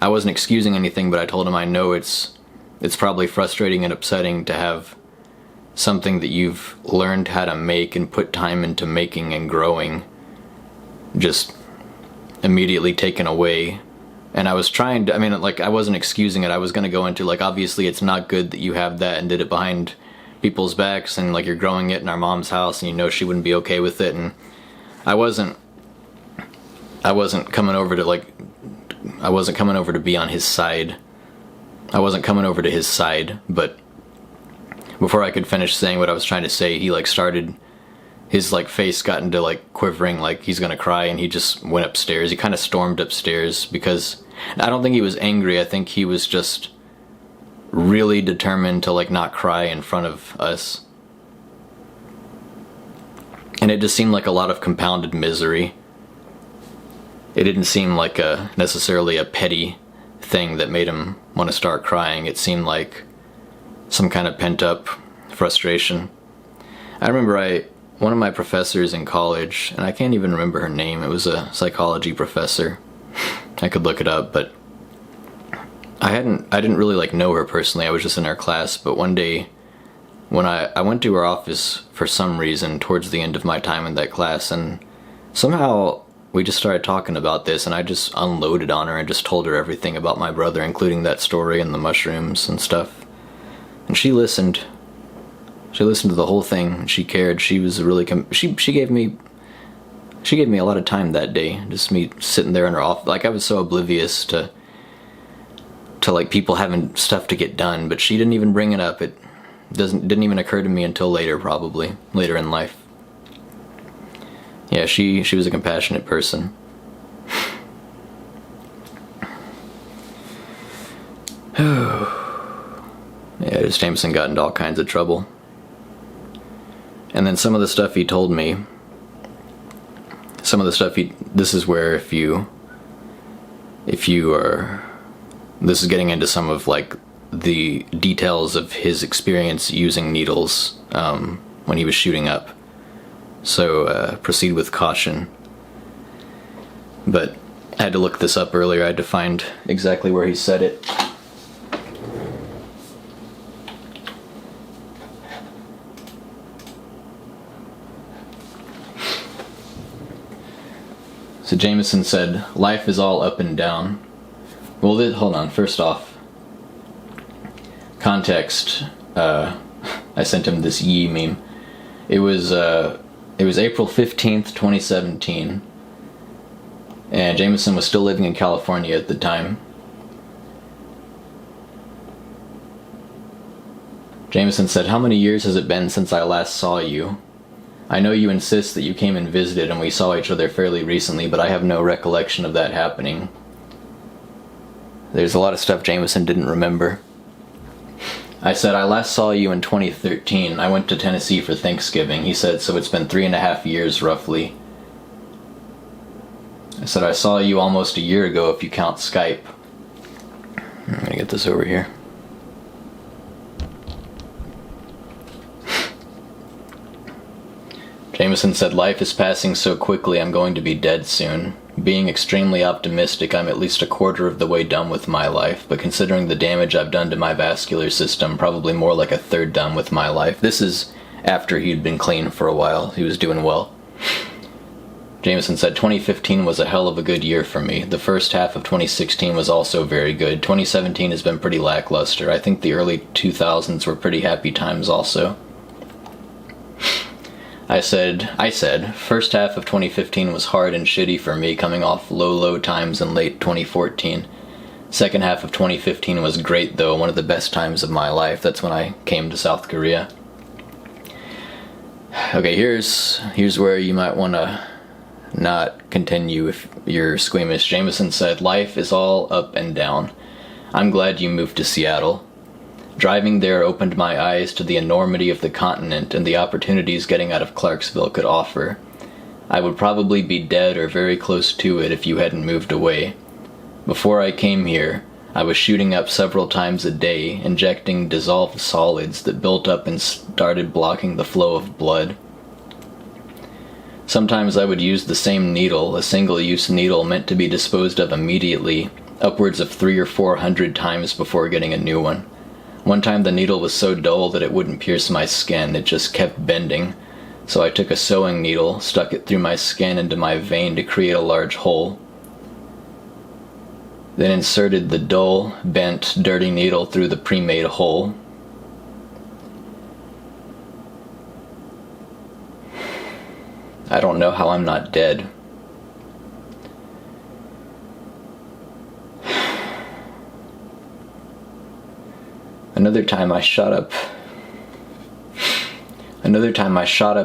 wasn't excusing anything, but I told him I know it's probably frustrating and upsetting to have something that you've learned how to make and put time into making and growing just immediately taken away. And I was trying to, I mean, like, I wasn't excusing it. I was going to go into, like, obviously it's not good that you have that and did it behind people's backs, and, like, you're growing it in our mom's house and you know she wouldn't be okay with it. And I wasn't coming over to, like, I wasn't coming over to be on his side. I wasn't coming over to his side, but before I could finish saying what I was trying to say, he, like, started, his, like, face got into, like, quivering like he's gonna cry, and he just went upstairs. He kind of stormed upstairs because I don't think he was angry. I think he was just really determined to, like, not cry in front of us. And it just seemed like a lot of compounded misery. It didn't seem like necessarily a petty thing that made him want to start crying. It seemed like some kind of pent-up frustration. I remember one of my professors in college, and I can't even remember her name, it was a psychology professor. I could look it up, but I didn't really, like, know her personally. I was just in her class, but one day when I went to her office for some reason towards the end of my time in that class, and somehow we just started talking about this, and I just unloaded on her and just told her everything about my brother, including that story and the mushrooms and stuff. And she listened. She listened to the whole thing. She cared. She was really she gave me a lot of time that day. Just me sitting there in her office. Like, I was so oblivious to like people having stuff to get done, but she didn't even bring it up. It didn't even occur to me until later, probably later in life. Yeah, she was a compassionate person. Yeah, just Jamison got into all kinds of trouble. And then some of the stuff he told me, this is where if you are, this is getting into some of, like, the details of his experience using needles when he was shooting up. So proceed with caution. But I had to look this up earlier. I had to find exactly where he said it. So Jamison said, life is all up and down. Well, hold on. First off, context. I sent him this Yi meme. It was April 15th, 2017. And Jamison was still living in California at the time. Jamison said, how many years has it been since I last saw you? I know you insist that you came and visited and we saw each other fairly recently, but I have no recollection of that happening. There's a lot of stuff Jamison didn't remember. I said, I last saw you in 2013. I went to Tennessee for Thanksgiving. He said, so it's been 3.5 years roughly. I said, I saw you almost a year ago if you count Skype. I'm gonna get this over here. Jamison said, life is passing so quickly I'm going to be dead soon. Being extremely optimistic, I'm at least a quarter of the way done with my life, but considering the damage I've done to my vascular system, probably more like a third done with my life. This is after he'd been clean for a while. He was doing well. Jamison said, 2015 was a hell of a good year for me. The first half of 2016 was also very good. 2017 has been pretty lackluster. I think the early 2000s were pretty happy times also. I said, first half of 2015 was hard and shitty for me, coming off low times in late 2014. Second half of 2015 was great though, one of the best times of my life. That's when I came to South Korea. Okay, here's where you might want to not continue if you're squeamish. Jamison said, life is all up and down. I'm glad you moved to Seattle. Driving there opened my eyes to the enormity of the continent and the opportunities getting out of Clarksville could offer. I would probably be dead or very close to it if you hadn't moved away. Before I came here, I was shooting up several times a day, injecting dissolved solids that built up and started blocking the flow of blood. Sometimes I would use the same needle, a single-use needle meant to be disposed of immediately, upwards of 300 or 400 times before getting a new one. One time the needle was so dull that it wouldn't pierce my skin, it just kept bending. So I took a sewing needle, stuck it through my skin into my vein to create a large hole. Then inserted the dull, bent, dirty needle through the pre-made hole. I don't know how I'm not dead. Another time I shot up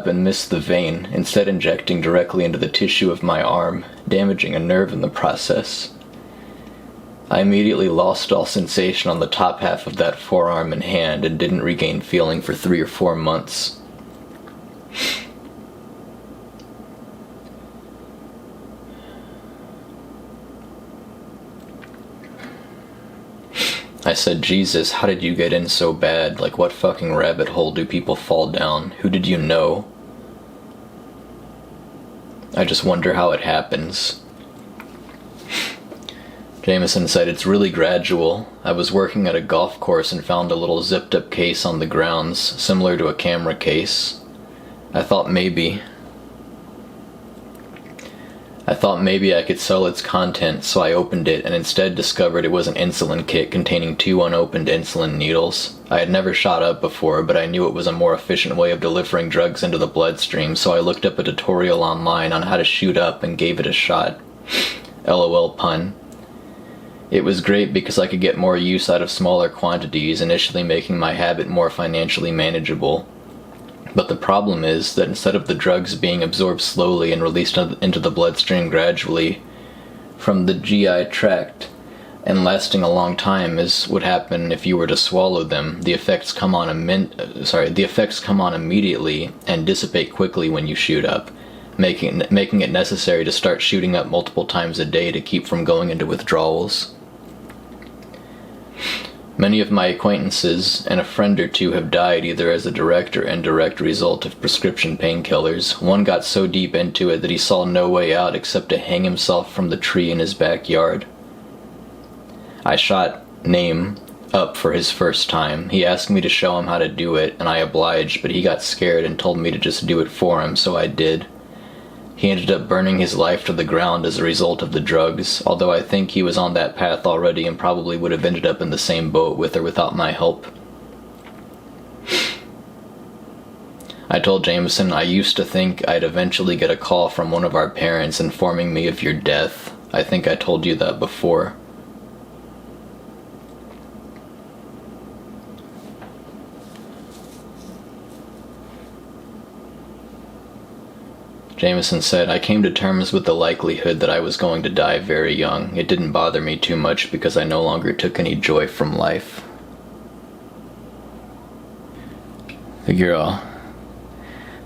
and missed the vein, instead injecting directly into the tissue of my arm, damaging a nerve in the process. I immediately lost all sensation on the top half of that forearm and hand and didn't regain feeling for 3 or 4 months. I said, Jesus, how did you get in so bad? Like, what fucking rabbit hole do people fall down? Who did you know? I just wonder how it happens. Jamison said, it's really gradual. I was working at a golf course and found a little zipped up case on the grounds, similar to a camera case. I thought maybe I could sell its contents, so I opened it and instead discovered it was an insulin kit containing 2 unopened insulin needles. I had never shot up before, but I knew it was a more efficient way of delivering drugs into the bloodstream, so I looked up a tutorial online on how to shoot up and gave it a shot. LOL pun. It was great because I could get more use out of smaller quantities, initially making my habit more financially manageable. But the problem is that instead of the drugs being absorbed slowly and released into the bloodstream gradually from the GI tract and lasting a long time as would happen if you were to swallow them, the effects come on immediately and dissipate quickly when you shoot up, making it necessary to start shooting up multiple times a day to keep from going into withdrawals. Many of my acquaintances and a friend or two have died either as a direct or indirect result of prescription painkillers. One got so deep into it that he saw no way out except to hang himself from the tree in his backyard. I shot Name up for his first time. He asked me to show him how to do it, and I obliged, but he got scared and told me to just do it for him, so I did. He ended up burning his life to the ground as a result of the drugs, although I think he was on that path already and probably would have ended up in the same boat with or without my help. I told Jamison I used to think I'd eventually get a call from one of our parents informing me of your death. I think I told you that before. Jamison said, I came to terms with the likelihood that I was going to die very young. It didn't bother me too much because I no longer took any joy from life. Figure I'll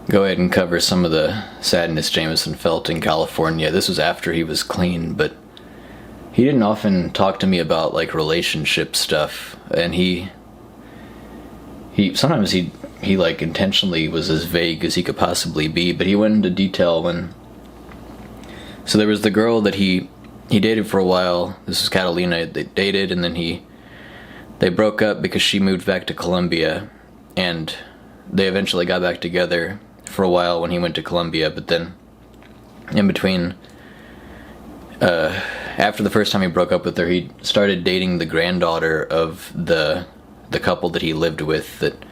go ahead and cover some of the sadness Jamison felt in California. This was after he was clean, but he didn't often talk to me about like relationship stuff, and he sometimes he like intentionally was as vague as he could possibly be, but he went into detail when... So there was the girl that he dated for a while. This was Catalina. They dated, and then they broke up because she moved back to Colombia, and they eventually got back together for a while when he went to Colombia, but then in between, after the first time he broke up with her, he started dating the granddaughter of the couple that he lived with that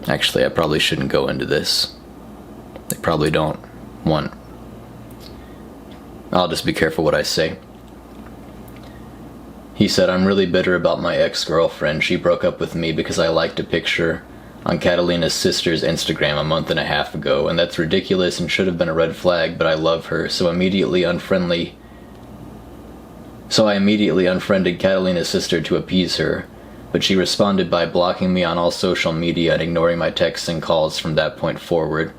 Actually, I probably shouldn't go into this. They probably don't want... I'll just be careful what I say. He said, I'm really bitter about my ex-girlfriend. She broke up with me because I liked a picture on Catalina's sister's Instagram a month and a half ago, and that's ridiculous and should have been a red flag, but I love her, so I immediately unfriended Catalina's sister to appease her, but she responded by blocking me on all social media and ignoring my texts and calls from that point forward.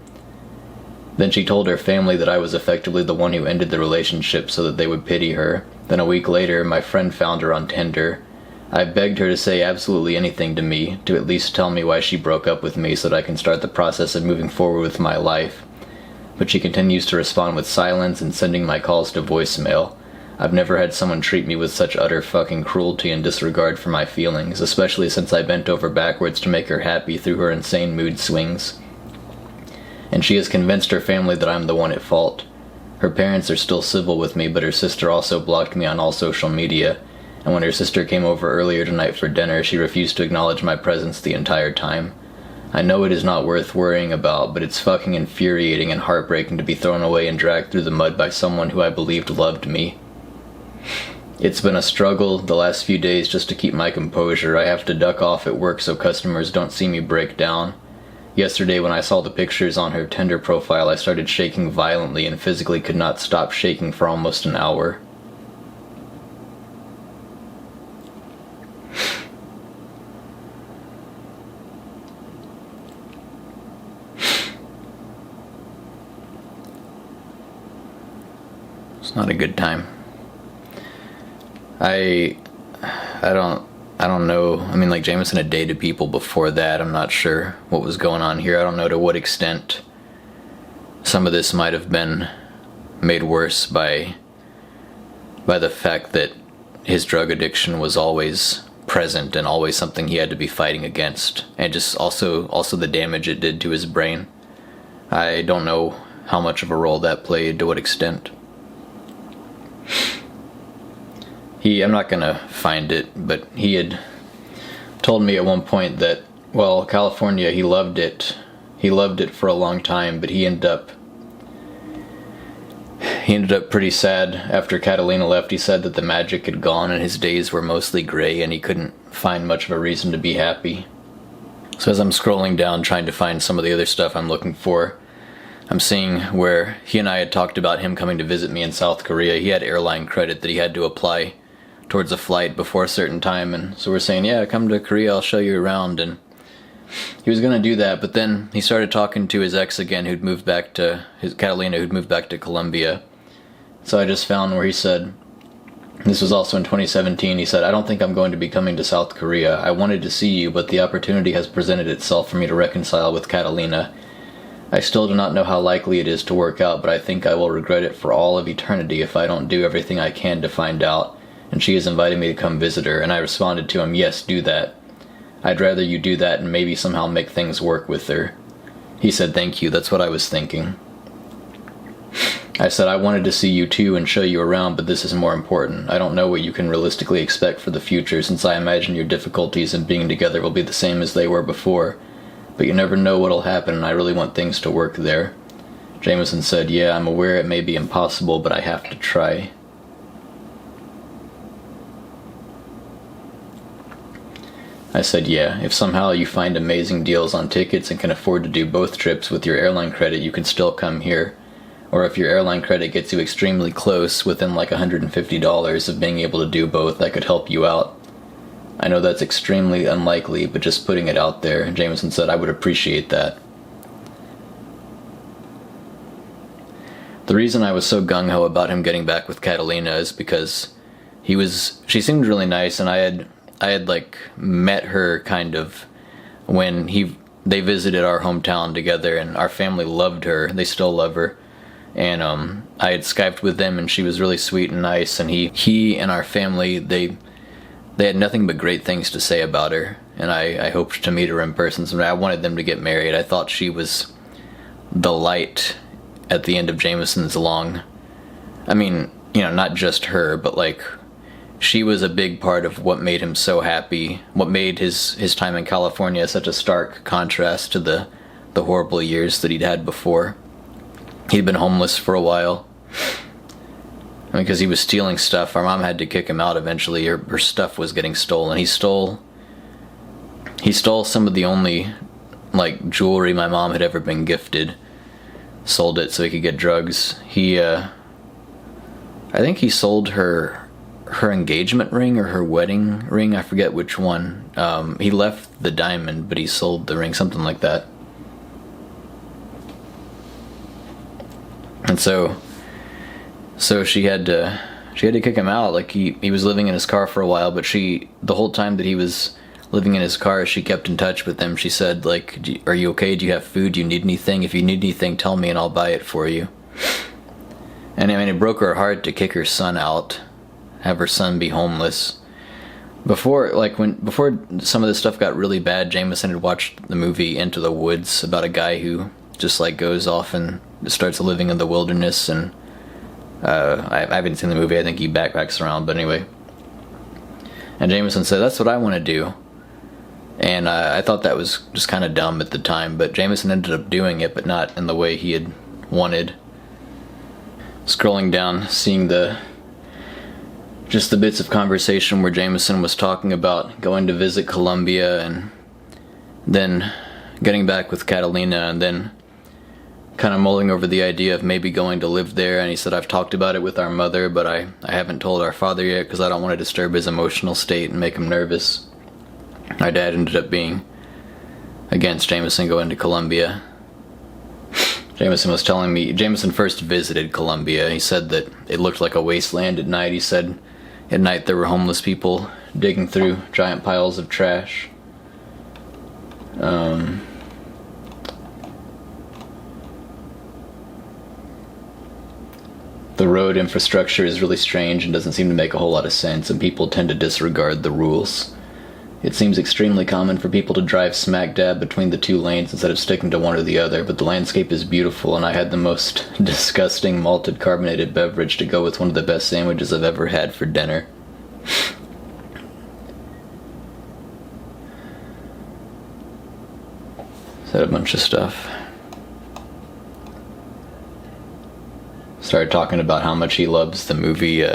Then she told her family that I was effectively the one who ended the relationship so that they would pity her. Then a week later, my friend found her on Tinder. I begged her to say absolutely anything to me, to at least tell me why she broke up with me so that I can start the process of moving forward with my life. But she continues to respond with silence and sending my calls to voicemail. I've never had someone treat me with such utter fucking cruelty and disregard for my feelings, especially since I bent over backwards to make her happy through her insane mood swings. And she has convinced her family that I'm the one at fault. Her parents are still civil with me, but her sister also blocked me on all social media, and when her sister came over earlier tonight for dinner, she refused to acknowledge my presence the entire time. I know it is not worth worrying about, but it's fucking infuriating and heartbreaking to be thrown away and dragged through the mud by someone who I believed loved me. It's been a struggle the last few days just to keep my composure. I have to duck off at work so customers don't see me break down. Yesterday, when I saw the pictures on her Tinder profile, I started shaking violently and physically could not stop shaking for almost an hour. It's not a good time. I don't know. I mean, like, Jamison had dated people before that. I'm not sure what was going on here. I don't know to what extent some of this might have been made worse by the fact that his drug addiction was always present and always something he had to be fighting against, and just also the damage it did to his brain. I don't know how much of a role that played, to what extent. I'm not gonna find it, but he had told me at one point that, well, California, he loved it for a long time, but he ended up pretty sad after Catalina left. He said that the magic had gone and his days were mostly gray and he couldn't find much of a reason to be happy. So as I'm scrolling down trying to find some of the other stuff I'm looking for, I'm seeing where he and I had talked about him coming to visit me in South Korea. He had airline credit that he had to apply towards a flight before a certain time, and so we're saying, yeah, come to Korea, I'll show you around, and he was going to do that, but then he started talking to his ex again, Catalina, who'd moved back to Colombia. So I just found where he said, this was also in 2017, he said, I don't think I'm going to be coming to South Korea. I wanted to see you, but the opportunity has presented itself for me to reconcile with Catalina. I still do not know how likely it is to work out, but I think I will regret it for all of eternity if I don't do everything I can to find out. And she has invited me to come visit her, and I responded to him, yes, do that. I'd rather you do that and maybe somehow make things work with her. He said, thank you, that's what I was thinking. I said, I wanted to see you too and show you around, but this is more important. I don't know what you can realistically expect for the future, since I imagine your difficulties in being together will be the same as they were before. But you never know what'll happen, and I really want things to work there. Jamison said, yeah, I'm aware it may be impossible, but I have to try. I said, yeah, if somehow you find amazing deals on tickets and can afford to do both trips with your airline credit, you can still come here. Or if your airline credit gets you extremely close, within like $150 of being able to do both, I could help you out. I know that's extremely unlikely, but just putting it out there, Jamison said, I would appreciate that. The reason I was so gung-ho about him getting back with Catalina is because she seemed really nice, and I had like met her kind of when they visited our hometown together, and our family loved her. They still love her. And I had Skyped with them, and she was really sweet and nice, and he and our family, they had nothing but great things to say about her, and I hoped to meet her in person someday. I wanted them to get married. I thought she was the light at the end of Jamison's long, I mean, you know, not just her, but like she was a big part of what made him so happy, what made his time in California such a stark contrast to the horrible years that he'd had before. He'd been homeless for a while. Because he was stealing stuff. Our mom had to kick him out eventually. Her stuff was getting stolen. He stole some of the only, like, jewelry my mom had ever been gifted. Sold it so he could get drugs. I think he sold her engagement ring or her wedding ring. I forget which one. He left the diamond, but he sold the ring, something like that. And so she had to kick him out. Like, he was living in his car for a while, but the whole time that he was living in his car, she kept in touch with him. She said, like, are you okay? Do you have food? Do you need anything? If you need anything, tell me and I'll buy it for you. And I mean, it broke her heart to kick her son out, have her son be homeless. Before some of this stuff got really bad, Jamison had watched the movie Into the Woods about a guy who just, like, goes off and starts living in the wilderness, and I haven't seen the movie. I think he backpacks around, but anyway. And Jamison said, that's what I want to do. And I thought that was just kind of dumb at the time, but Jamison ended up doing it, but not in the way he had wanted. Scrolling down, seeing just the bits of conversation where Jamison was talking about going to visit Colombia, and then getting back with Catalina, and then kind of mulling over the idea of maybe going to live there. And he said, I've talked about it with our mother, but I haven't told our father yet because I don't want to disturb his emotional state and make him nervous. Our dad ended up being against Jamison going to Colombia. Jamison was telling me, Jamison first visited Colombia. He said that it looked like a wasteland at night. He said at night there were homeless people digging through giant piles of trash. The road infrastructure is really strange and doesn't seem to make a whole lot of sense, and people tend to disregard the rules. It seems extremely common for people to drive smack dab between the two lanes instead of sticking to one or the other, but the landscape is beautiful, and I had the most disgusting malted carbonated beverage to go with one of the best sandwiches I've ever had for dinner. Said a bunch of stuff. Started talking about how much he loves the movie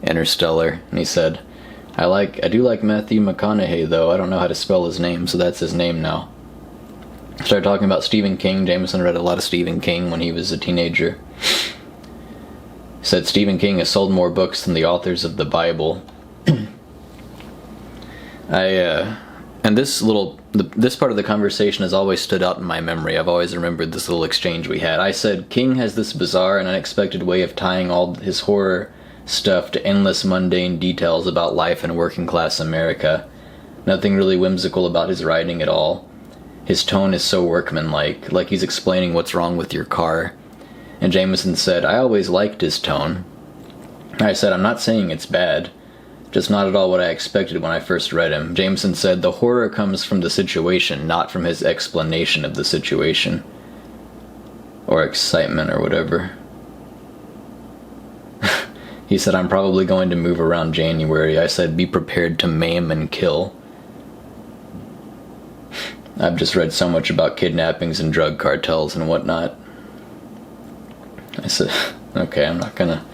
Interstellar, and he said, I do like Matthew McConaughey, though. I don't know how to spell his name, so that's his name now. Started talking about Stephen King. Jamison read a lot of Stephen King when he was a teenager. He said Stephen King has sold more books than the authors of the Bible. And this part of the conversation has always stood out in my memory. I've always remembered this little exchange we had. I said, King has this bizarre and unexpected way of tying all his horror stuff to endless mundane details about life in working class America. Nothing really whimsical about his writing at all. His tone is so workmanlike, like he's explaining what's wrong with your car. And Jamison said, I always liked his tone. I said, I'm not saying it's bad. Just not at all what I expected when I first read him. Jamison said, the horror comes from the situation, not from his explanation of the situation. Or excitement, or whatever. He said, I'm probably going to move around January. I said, be prepared to maim and kill. I've just read so much about kidnappings and drug cartels and whatnot. I said, okay, I'm not gonna...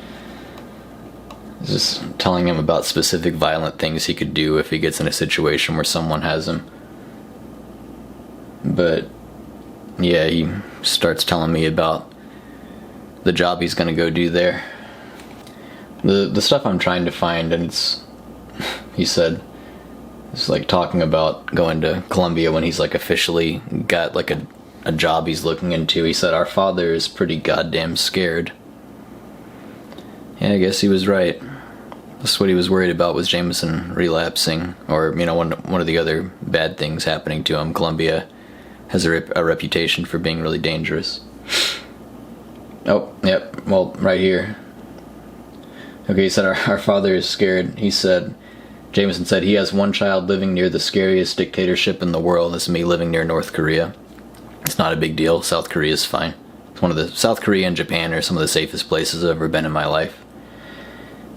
Just telling him about specific violent things he could do if he gets in a situation where someone has him. But, yeah, he starts telling me about the job he's gonna go do there. The stuff I'm trying to find, and he said, it's like talking about going to Colombia when he's like officially got like a job he's looking into. He said, our father is pretty goddamn scared. Yeah, I guess he was right. That's what he was worried about, was Jamison relapsing, or, you know, one of the other bad things happening to him. Colombia has a reputation for being really dangerous. Oh, yep, well, right here. Okay, he said, our father is scared. He said, Jamison said, he has one child living near the scariest dictatorship in the world. That's me living near North Korea. It's not a big deal. South Korea is fine. It's one of the... South Korea and Japan are some of the safest places I've ever been in my life.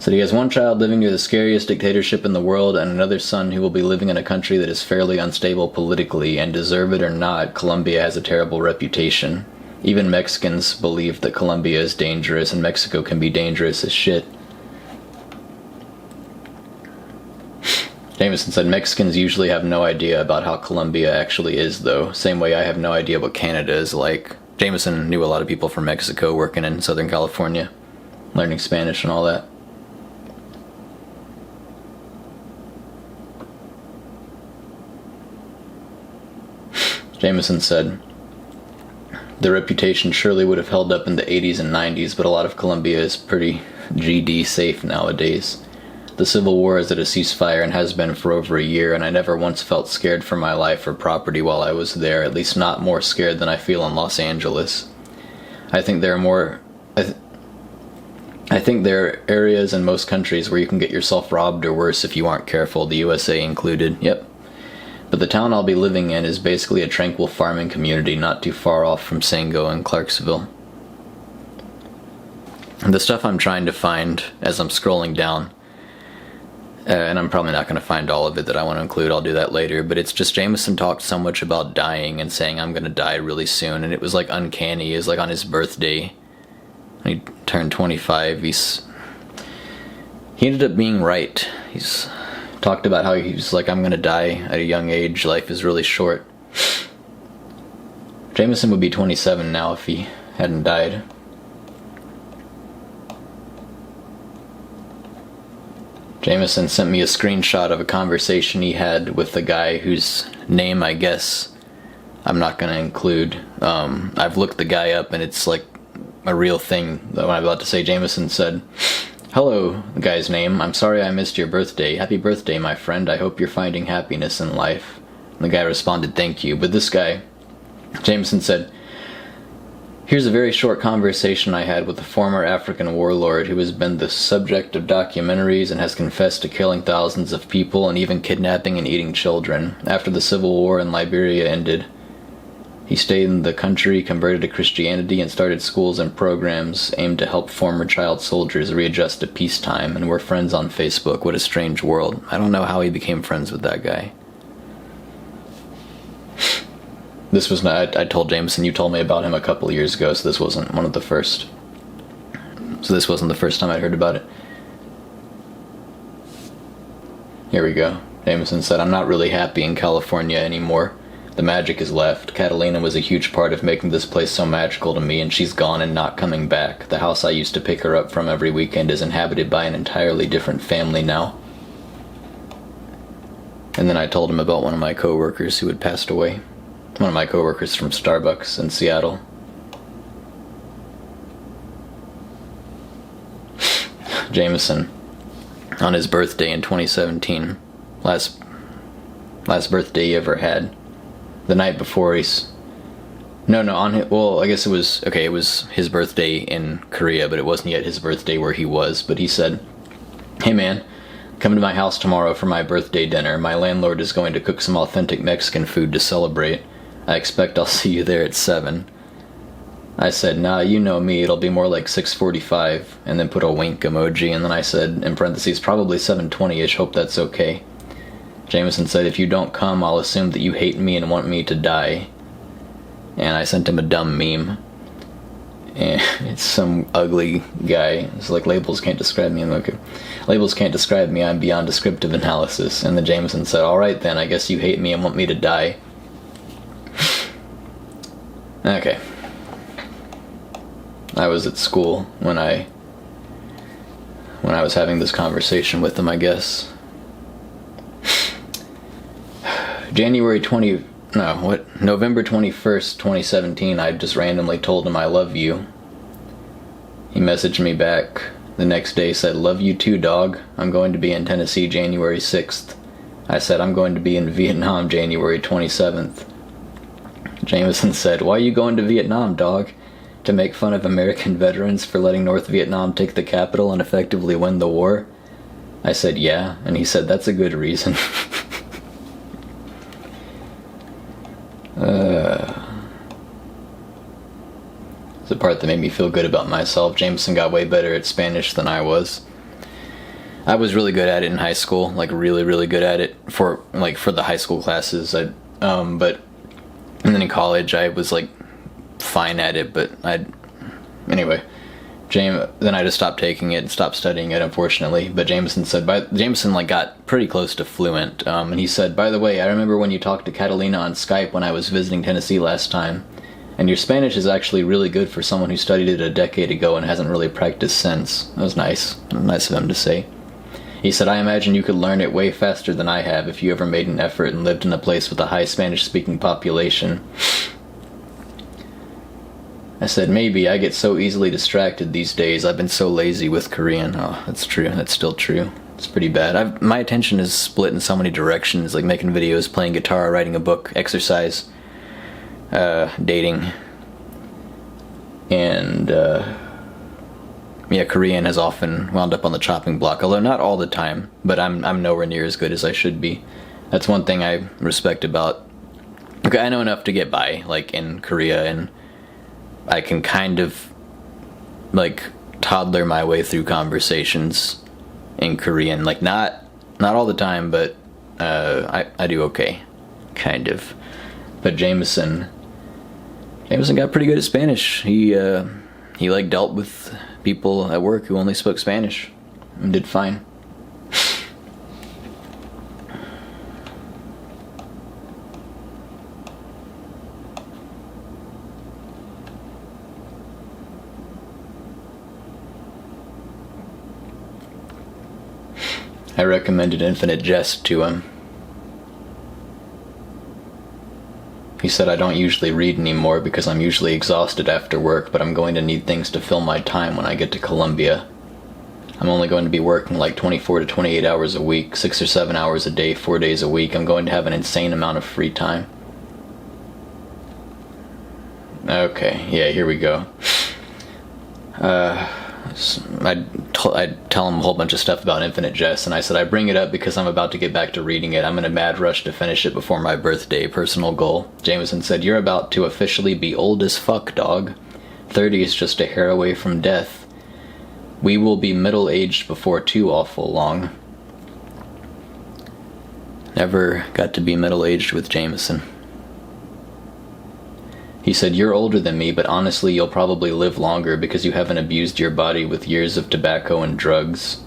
So he has one child living near the scariest dictatorship in the world and another son who will be living in a country that is fairly unstable politically, and deserve it or not, Colombia has a terrible reputation. Even Mexicans believe that Colombia is dangerous, and Mexico can be dangerous as shit. Jamison said, Mexicans usually have no idea about how Colombia actually is, though. Same way I have no idea what Canada is like. Jamison knew a lot of people from Mexico working in Southern California, learning Spanish and all that. Jamison said, the reputation surely would have held up in the 80s and 90s, but a lot of Colombia is pretty GD safe nowadays. The Civil War is at a ceasefire and has been for over a year, and I never once felt scared for my life or property while I was there, at least not more scared than I feel in Los Angeles. I think there are areas in most countries where you can get yourself robbed or worse if you aren't careful, the USA included. Yep. But the town I'll be living in is basically a tranquil farming community not too far off from Sango and Clarksville. The stuff I'm trying to find as I'm scrolling down, and I'm probably not going to find all of it that I want to include, I'll do that later, but it's just Jamison talked so much about dying and saying I'm going to die really soon, and it was like uncanny. It was like on his birthday, when he turned 25, he ended up being right. He's talked about how he's like, I'm going to die at a young age, life is really short. Jamison would be 27 now if he hadn't died. Jamison sent me a screenshot of a conversation he had with the guy whose name I guess I'm not going to include. I've looked the guy up and it's like a real thing. What I'm about to say, Jamison said, hello, the guy's name. I'm sorry I missed your birthday. Happy birthday, my friend. I hope you're finding happiness in life. And the guy responded, thank you. But this guy, Jamison said, here's a very short conversation I had with a former African warlord who has been the subject of documentaries and has confessed to killing thousands of people and even kidnapping and eating children. After the Civil War in Liberia ended, he stayed in the country, converted to Christianity, and started schools and programs aimed to help former child soldiers readjust to peacetime, and we're friends on Facebook. What a strange world. I don't know how he became friends with that guy. This was not, I told Jamison, you told me about him a couple of years ago, so this wasn't one of the first. So this wasn't the first time I'd heard about it. Here we go. Jamison said, I'm not really happy in California anymore. The magic is left. Catalina was a huge part of making this place so magical to me, and she's gone and not coming back. The house I used to pick her up from every weekend is inhabited by an entirely different family now. And then I told him about one of my coworkers who had passed away. One of my coworkers from Starbucks in Seattle. Jamison, on his birthday in 2017, last birthday he ever had, the night before I guess it was his birthday in Korea, but it wasn't yet his birthday where he was, but he said, hey man, come to my house tomorrow for my birthday dinner. My landlord is going to cook some authentic Mexican food to celebrate. I expect I'll see you there at 7. I said, nah, you know me, it'll be more like 6:45, and then put a wink emoji, and then I said, in parentheses, probably 7:20ish, hope that's okay. Jamison said, if you don't come, I'll assume that you hate me and want me to die. And I sent him a dumb meme. And it's some ugly guy. It's like, labels can't describe me. I'm like, labels can't describe me, I'm beyond descriptive analysis. And then Jamison said, alright then, I guess you hate me and want me to die. Okay. I was at school when I was having this conversation with him, I guess. November 21st, 2017, I just randomly told him I love you. He messaged me back the next day, said, love you too, dog. I'm going to be in Tennessee January 6th. I said, I'm going to be in Vietnam January 27th. Jamison said, why are you going to Vietnam, dog? To make fun of American veterans for letting North Vietnam take the capital and effectively win the war? I said, yeah, and he said, that's a good reason. It's the part that made me feel good about myself. Jamison got way better at Spanish than I was. I was really good at it in high school, like really, really good at it for the high school classes. But and then in college I was like fine at it, but anyway. Then I just stopped taking it and stopped studying it, unfortunately. But Jamison said, Jamison like got pretty close to fluent, and he said, by the way, I remember when you talked to Catalina on Skype when I was visiting Tennessee last time, and your Spanish is actually really good for someone who studied it a decade ago and hasn't really practiced since. That was nice. Nice of him to say. He said, I imagine you could learn it way faster than I have if you ever made an effort and lived in a place with a high Spanish-speaking population. I said, maybe. I get so easily distracted these days. I've been so lazy with Korean. Oh, that's true. That's still true. It's pretty bad. My attention is split in so many directions, like making videos, playing guitar, writing a book, exercise, dating, and Korean has often wound up on the chopping block, although not all the time, but I'm nowhere near as good as I should be. That's one thing I respect about... Okay, I know enough to get by, like, in Korea, and I can kind of, like, toddler my way through conversations in Korean. Like, not all the time, but I do okay. Kind of. But Jamison got pretty good at Spanish. He like, dealt with people at work who only spoke Spanish and did fine. I recommended Infinite Jest to him. He said, I don't usually read anymore because I'm usually exhausted after work, but I'm going to need things to fill my time when I get to Columbia. I'm only going to be working like 24 to 28 hours a week, 6 or 7 hours a day, 4 days a week. I'm going to have an insane amount of free time. Okay, yeah, here we go. I'd tell him a whole bunch of stuff about Infinite Jest, and I said, I bring it up because I'm about to get back to reading it. I'm in a mad rush to finish it before my birthday. Personal goal. Jamison said, you're about to officially be old as fuck, dog. 30 is just a hair away from death. We will be middle-aged before too awful long. Never got to be middle-aged with Jamison. He said, you're older than me, but honestly you'll probably live longer because you haven't abused your body with years of tobacco and drugs.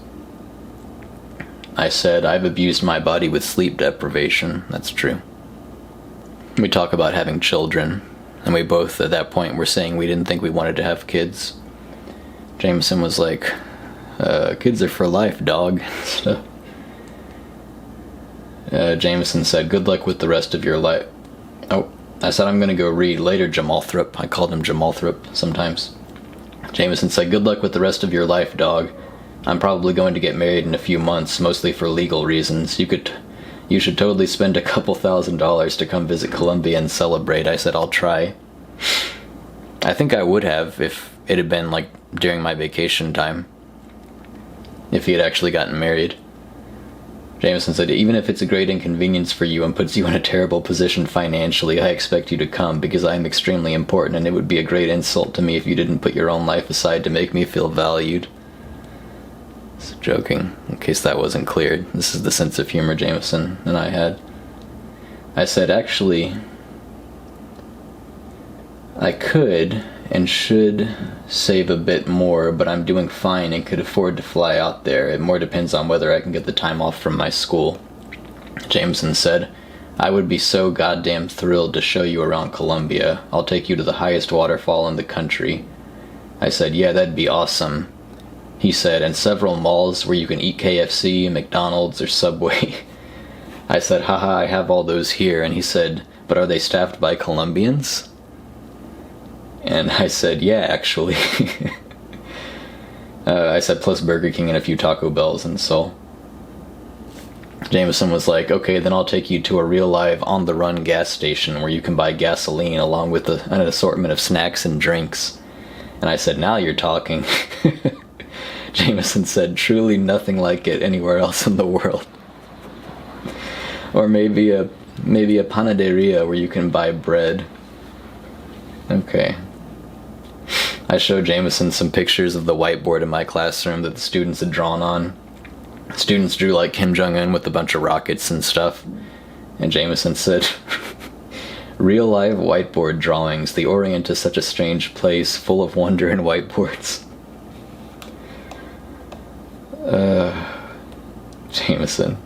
I said, I've abused my body with sleep deprivation. That's true. We talk about having children, and we both at that point were saying we didn't think we wanted to have kids. Jamison was like, kids are for life, dog. Jamison said, good luck with the rest of your life. Oh. I said, I'm going to go read later, Jamalthrop. I called him Jamalthrop sometimes. Jamison said, good luck with the rest of your life, dog. I'm probably going to get married in a few months, mostly for legal reasons. You should totally spend a couple $1,000s to come visit Columbia and celebrate. I said, I'll try. I think I would have if it had been, like, during my vacation time. If he had actually gotten married. Jamison said, even if it's a great inconvenience for you and puts you in a terrible position financially, I expect you to come because I am extremely important and it would be a great insult to me if you didn't put your own life aside to make me feel valued. Just joking, in case that wasn't clear. This is the sense of humor Jamison and I had. I said, actually, I could and should save a bit more, but I'm doing fine and could afford to fly out there. It more depends on whether I can get the time off from my school. Jamison said, I would be so goddamn thrilled to show you around Columbia. I'll take you to the highest waterfall in the country. I said, yeah, that'd be awesome. He said, and several malls where you can eat KFC, McDonald's, or Subway. I said, haha, I have all those here. And he said, but are they staffed by Colombians? And I said, yeah, actually. I said, plus Burger King and a few Taco Bells and Seoul. Jamison was like, okay, then I'll take you to a real live on-the-run gas station where you can buy gasoline along with an assortment of snacks and drinks. And I said, now you're talking. Jamison said, truly nothing like it anywhere else in the world. Or maybe a panaderia where you can buy bread. Okay. I showed Jamison some pictures of the whiteboard in my classroom that the students had drawn on. Students drew like Kim Jong-un with a bunch of rockets and stuff. And Jamison said, real live whiteboard drawings. The Orient is such a strange place, full of wonder and whiteboards. Jamison.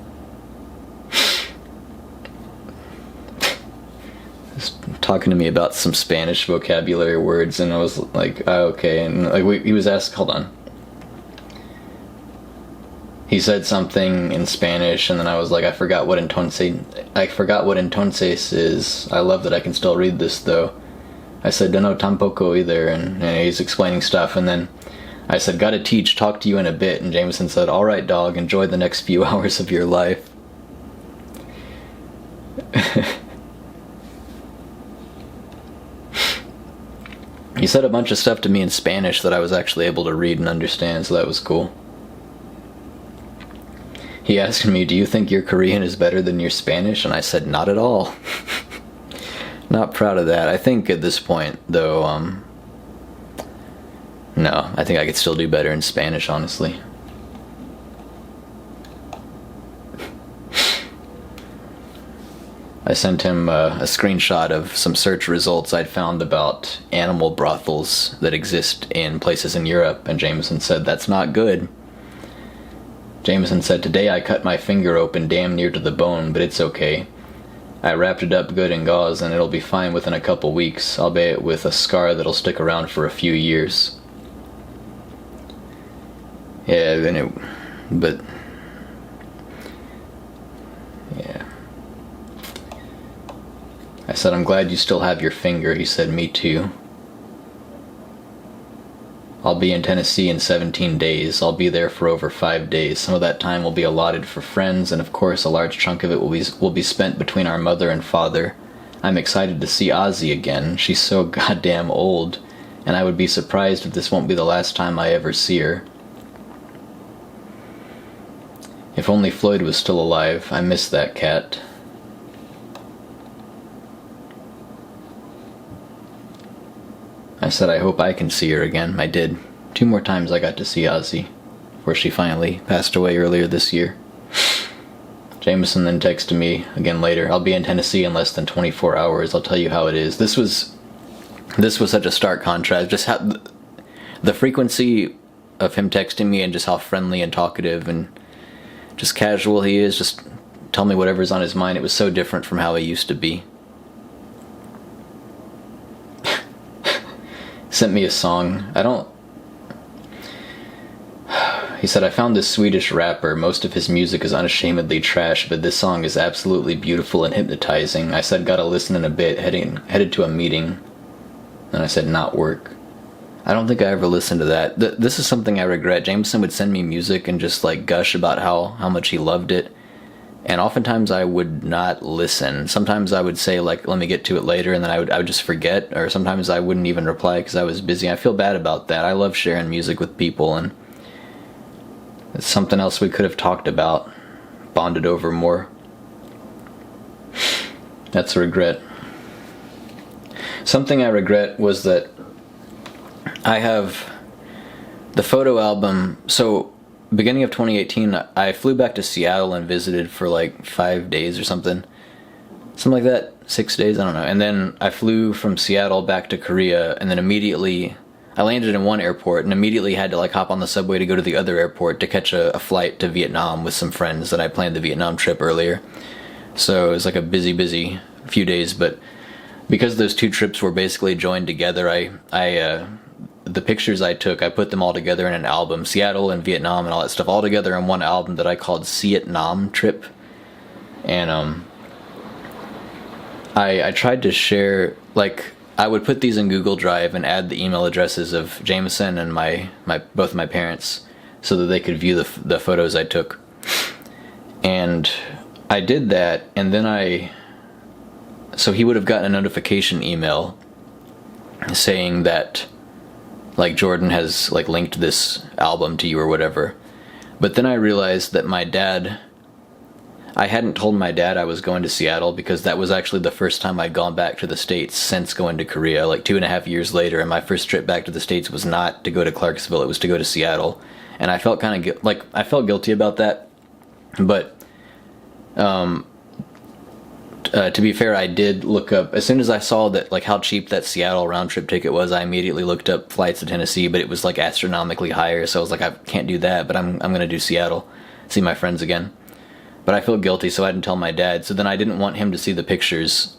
Just talking to me about some Spanish vocabulary words, and I was like, oh, okay. And like he was asked, hold on. He said something in Spanish, and then I was like, I forgot what entonces is. I love that I can still read this, though. I said, no, tampoco either, and he's explaining stuff, and then I said, gotta teach, talk to you in a bit, and Jamison said, alright dog, enjoy the next few hours of your life. He said a bunch of stuff to me in Spanish that I was actually able to read and understand, so that was cool. He asked me, do you think your Korean is better than your Spanish? And I said, not at all. Not proud of that. I think at this point, though, no, I think I could still do better in Spanish, honestly. I sent him a screenshot of some search results I'd found about animal brothels that exist in places in Europe, and Jamison said, that's not good. Jamison said, today I cut my finger open damn near to the bone, but it's okay. I wrapped it up good in gauze and it'll be fine within a couple weeks, albeit with a scar that'll stick around for a few years. Yeah, but yeah. I said, I'm glad you still have your finger. He said, me too. I'll be in Tennessee in 17 days. I'll be there for over 5 days. Some of that time will be allotted for friends, and of course a large chunk of it will be spent between our mother and father. I'm excited to see Ozzy again. She's so goddamn old, and I would be surprised if this won't be the last time I ever see her. If only Floyd was still alive. I miss that cat. I said I hope I can see her again. I did. 2 more times I got to see Ozzy, before she finally passed away earlier this year. Jamison then texted me again later, I'll be in Tennessee in less than 24 hours. I'll tell you how it is. This was such a stark contrast. Just how the frequency of him texting me and just how friendly and talkative and just casual he is. Just tell me whatever's on his mind. It was so different from how he used to be. Sent me a song. He said, I found this Swedish rapper. Most of his music is unashamedly trash, but this song is absolutely beautiful and hypnotizing. I said, gotta listen in a bit, headed to a meeting. And I said, not work. I don't think I ever listened to that. This is something I regret. Jamison would send me music and just like gush about how much he loved it. And oftentimes I would not listen. Sometimes I would say, like, let me get to it later, and then I would just forget, or sometimes I wouldn't even reply because I was busy. I feel bad about that. I love sharing music with people, and it's something else we could have talked about, bonded over more. That's a regret. Something I regret was that I have the photo album, so beginning of 2018, I flew back to Seattle and visited for like 5 days or something like that, 6 days, I don't know. And then I flew from Seattle back to Korea, and then immediately I landed in one airport and immediately had to like hop on the subway to go to the other airport to catch a flight to Vietnam with some friends that I planned the Vietnam trip earlier. So it was like a busy few days, but because those 2 trips were basically joined together, the pictures I took, I put them all together in an album, Seattle and Vietnam and all that stuff, all together in one album that I called Vietnam Trip. And I tried to share, like, I would put these in Google Drive and add the email addresses of Jamison and both my parents so that they could view the photos I took. And I did that, and then so he would have gotten a notification email saying that, like, Jordan has like linked this album to you or whatever. But then I realized that I hadn't told my dad I was going to Seattle because that was actually the first time I'd gone back to the States since going to Korea, like 2.5 years later, and my first trip back to the States was not to go to Clarksville, it was to go to Seattle. And I felt kind of I felt guilty about that, But to be fair, I did look up, as soon as I saw that, like, how cheap that Seattle round trip ticket was, I immediately looked up flights to Tennessee, but it was like astronomically higher, so I was like, I can't do that, but I'm gonna do Seattle, see my friends again. But I feel guilty, so I didn't tell my dad. So then I didn't want him to see the pictures,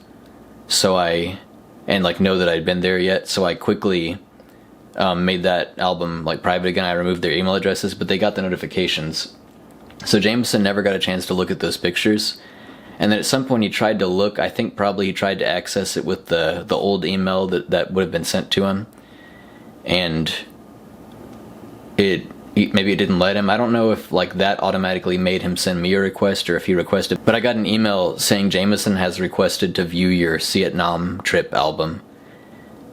and like know that I'd been there yet, so I quickly made that album like private again. I removed their email addresses, but they got the notifications. So Jamison never got a chance to look at those pictures. And then at some point he tried to look, I think probably he tried to access it with the old email that would have been sent to him. And maybe it didn't let him. I don't know if like that automatically made him send me a request or if he requested. But I got an email saying Jamison has requested to view your Vietnam trip album.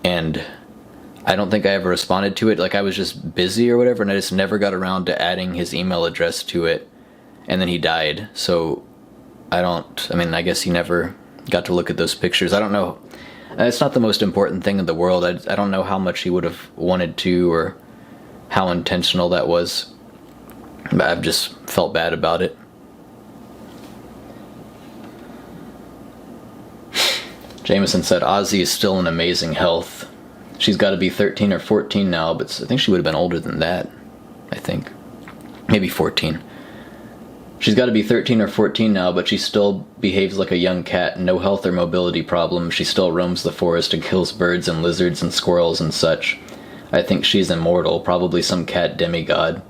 And I don't think I ever responded to it. Like I was just busy or whatever, and I just never got around to adding his email address to it. And then he died. So I guess he never got to look at those pictures. I don't know. It's not the most important thing in the world. I don't know how much he would have wanted to or how intentional that was. But I've just felt bad about it. Jamison said Ozzy is still in amazing health. She's got to be 13 or 14 now, but I think she would have been older than that. I think. Maybe 14. She's got to be 13 or 14 now, but she still behaves like a young cat, no health or mobility problems. She still roams the forest and kills birds and lizards and squirrels and such. I think she's immortal, probably some cat demigod.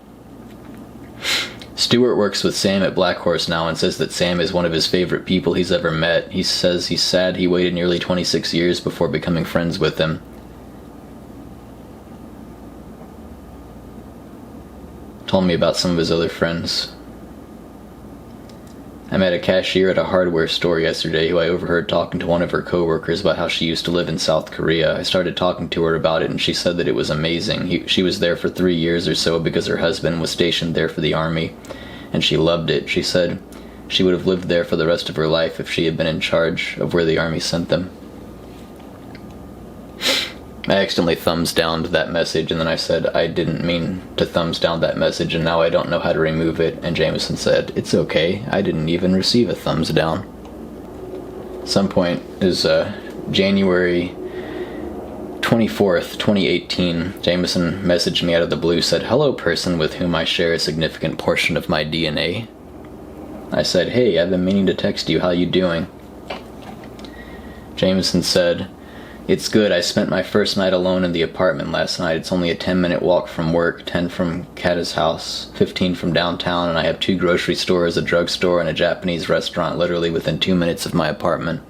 Stuart works with Sam at Black Horse now and says that Sam is one of his favorite people he's ever met. He says he's sad he waited nearly 26 years before becoming friends with him. Told me about some of his other friends. I met a cashier at a hardware store yesterday who I overheard talking to one of her coworkers about how she used to live in South Korea. I started talking to her about it and she said that it was amazing. She was there for 3 years or so because her husband was stationed there for the army, and she loved it. She said she would have lived there for the rest of her life if she had been in charge of where the army sent them. I accidentally thumbs downed that message, and then I said I didn't mean to thumbs down that message, and now I don't know how to remove it. And Jamison said, it's okay, I didn't even receive a thumbs down. Some point is January 24th, 2018. Jamison messaged me out of the blue, said, hello person with whom I share a significant portion of my DNA. I said, hey, I've been meaning to text you, how you doing? Jamison said, it's good. I spent my first night alone in the apartment last night. It's only a 10-minute walk from work, 10 from Kata's house, 15 from downtown, and I have 2 grocery stores, a drugstore, and a Japanese restaurant literally within 2 minutes of my apartment.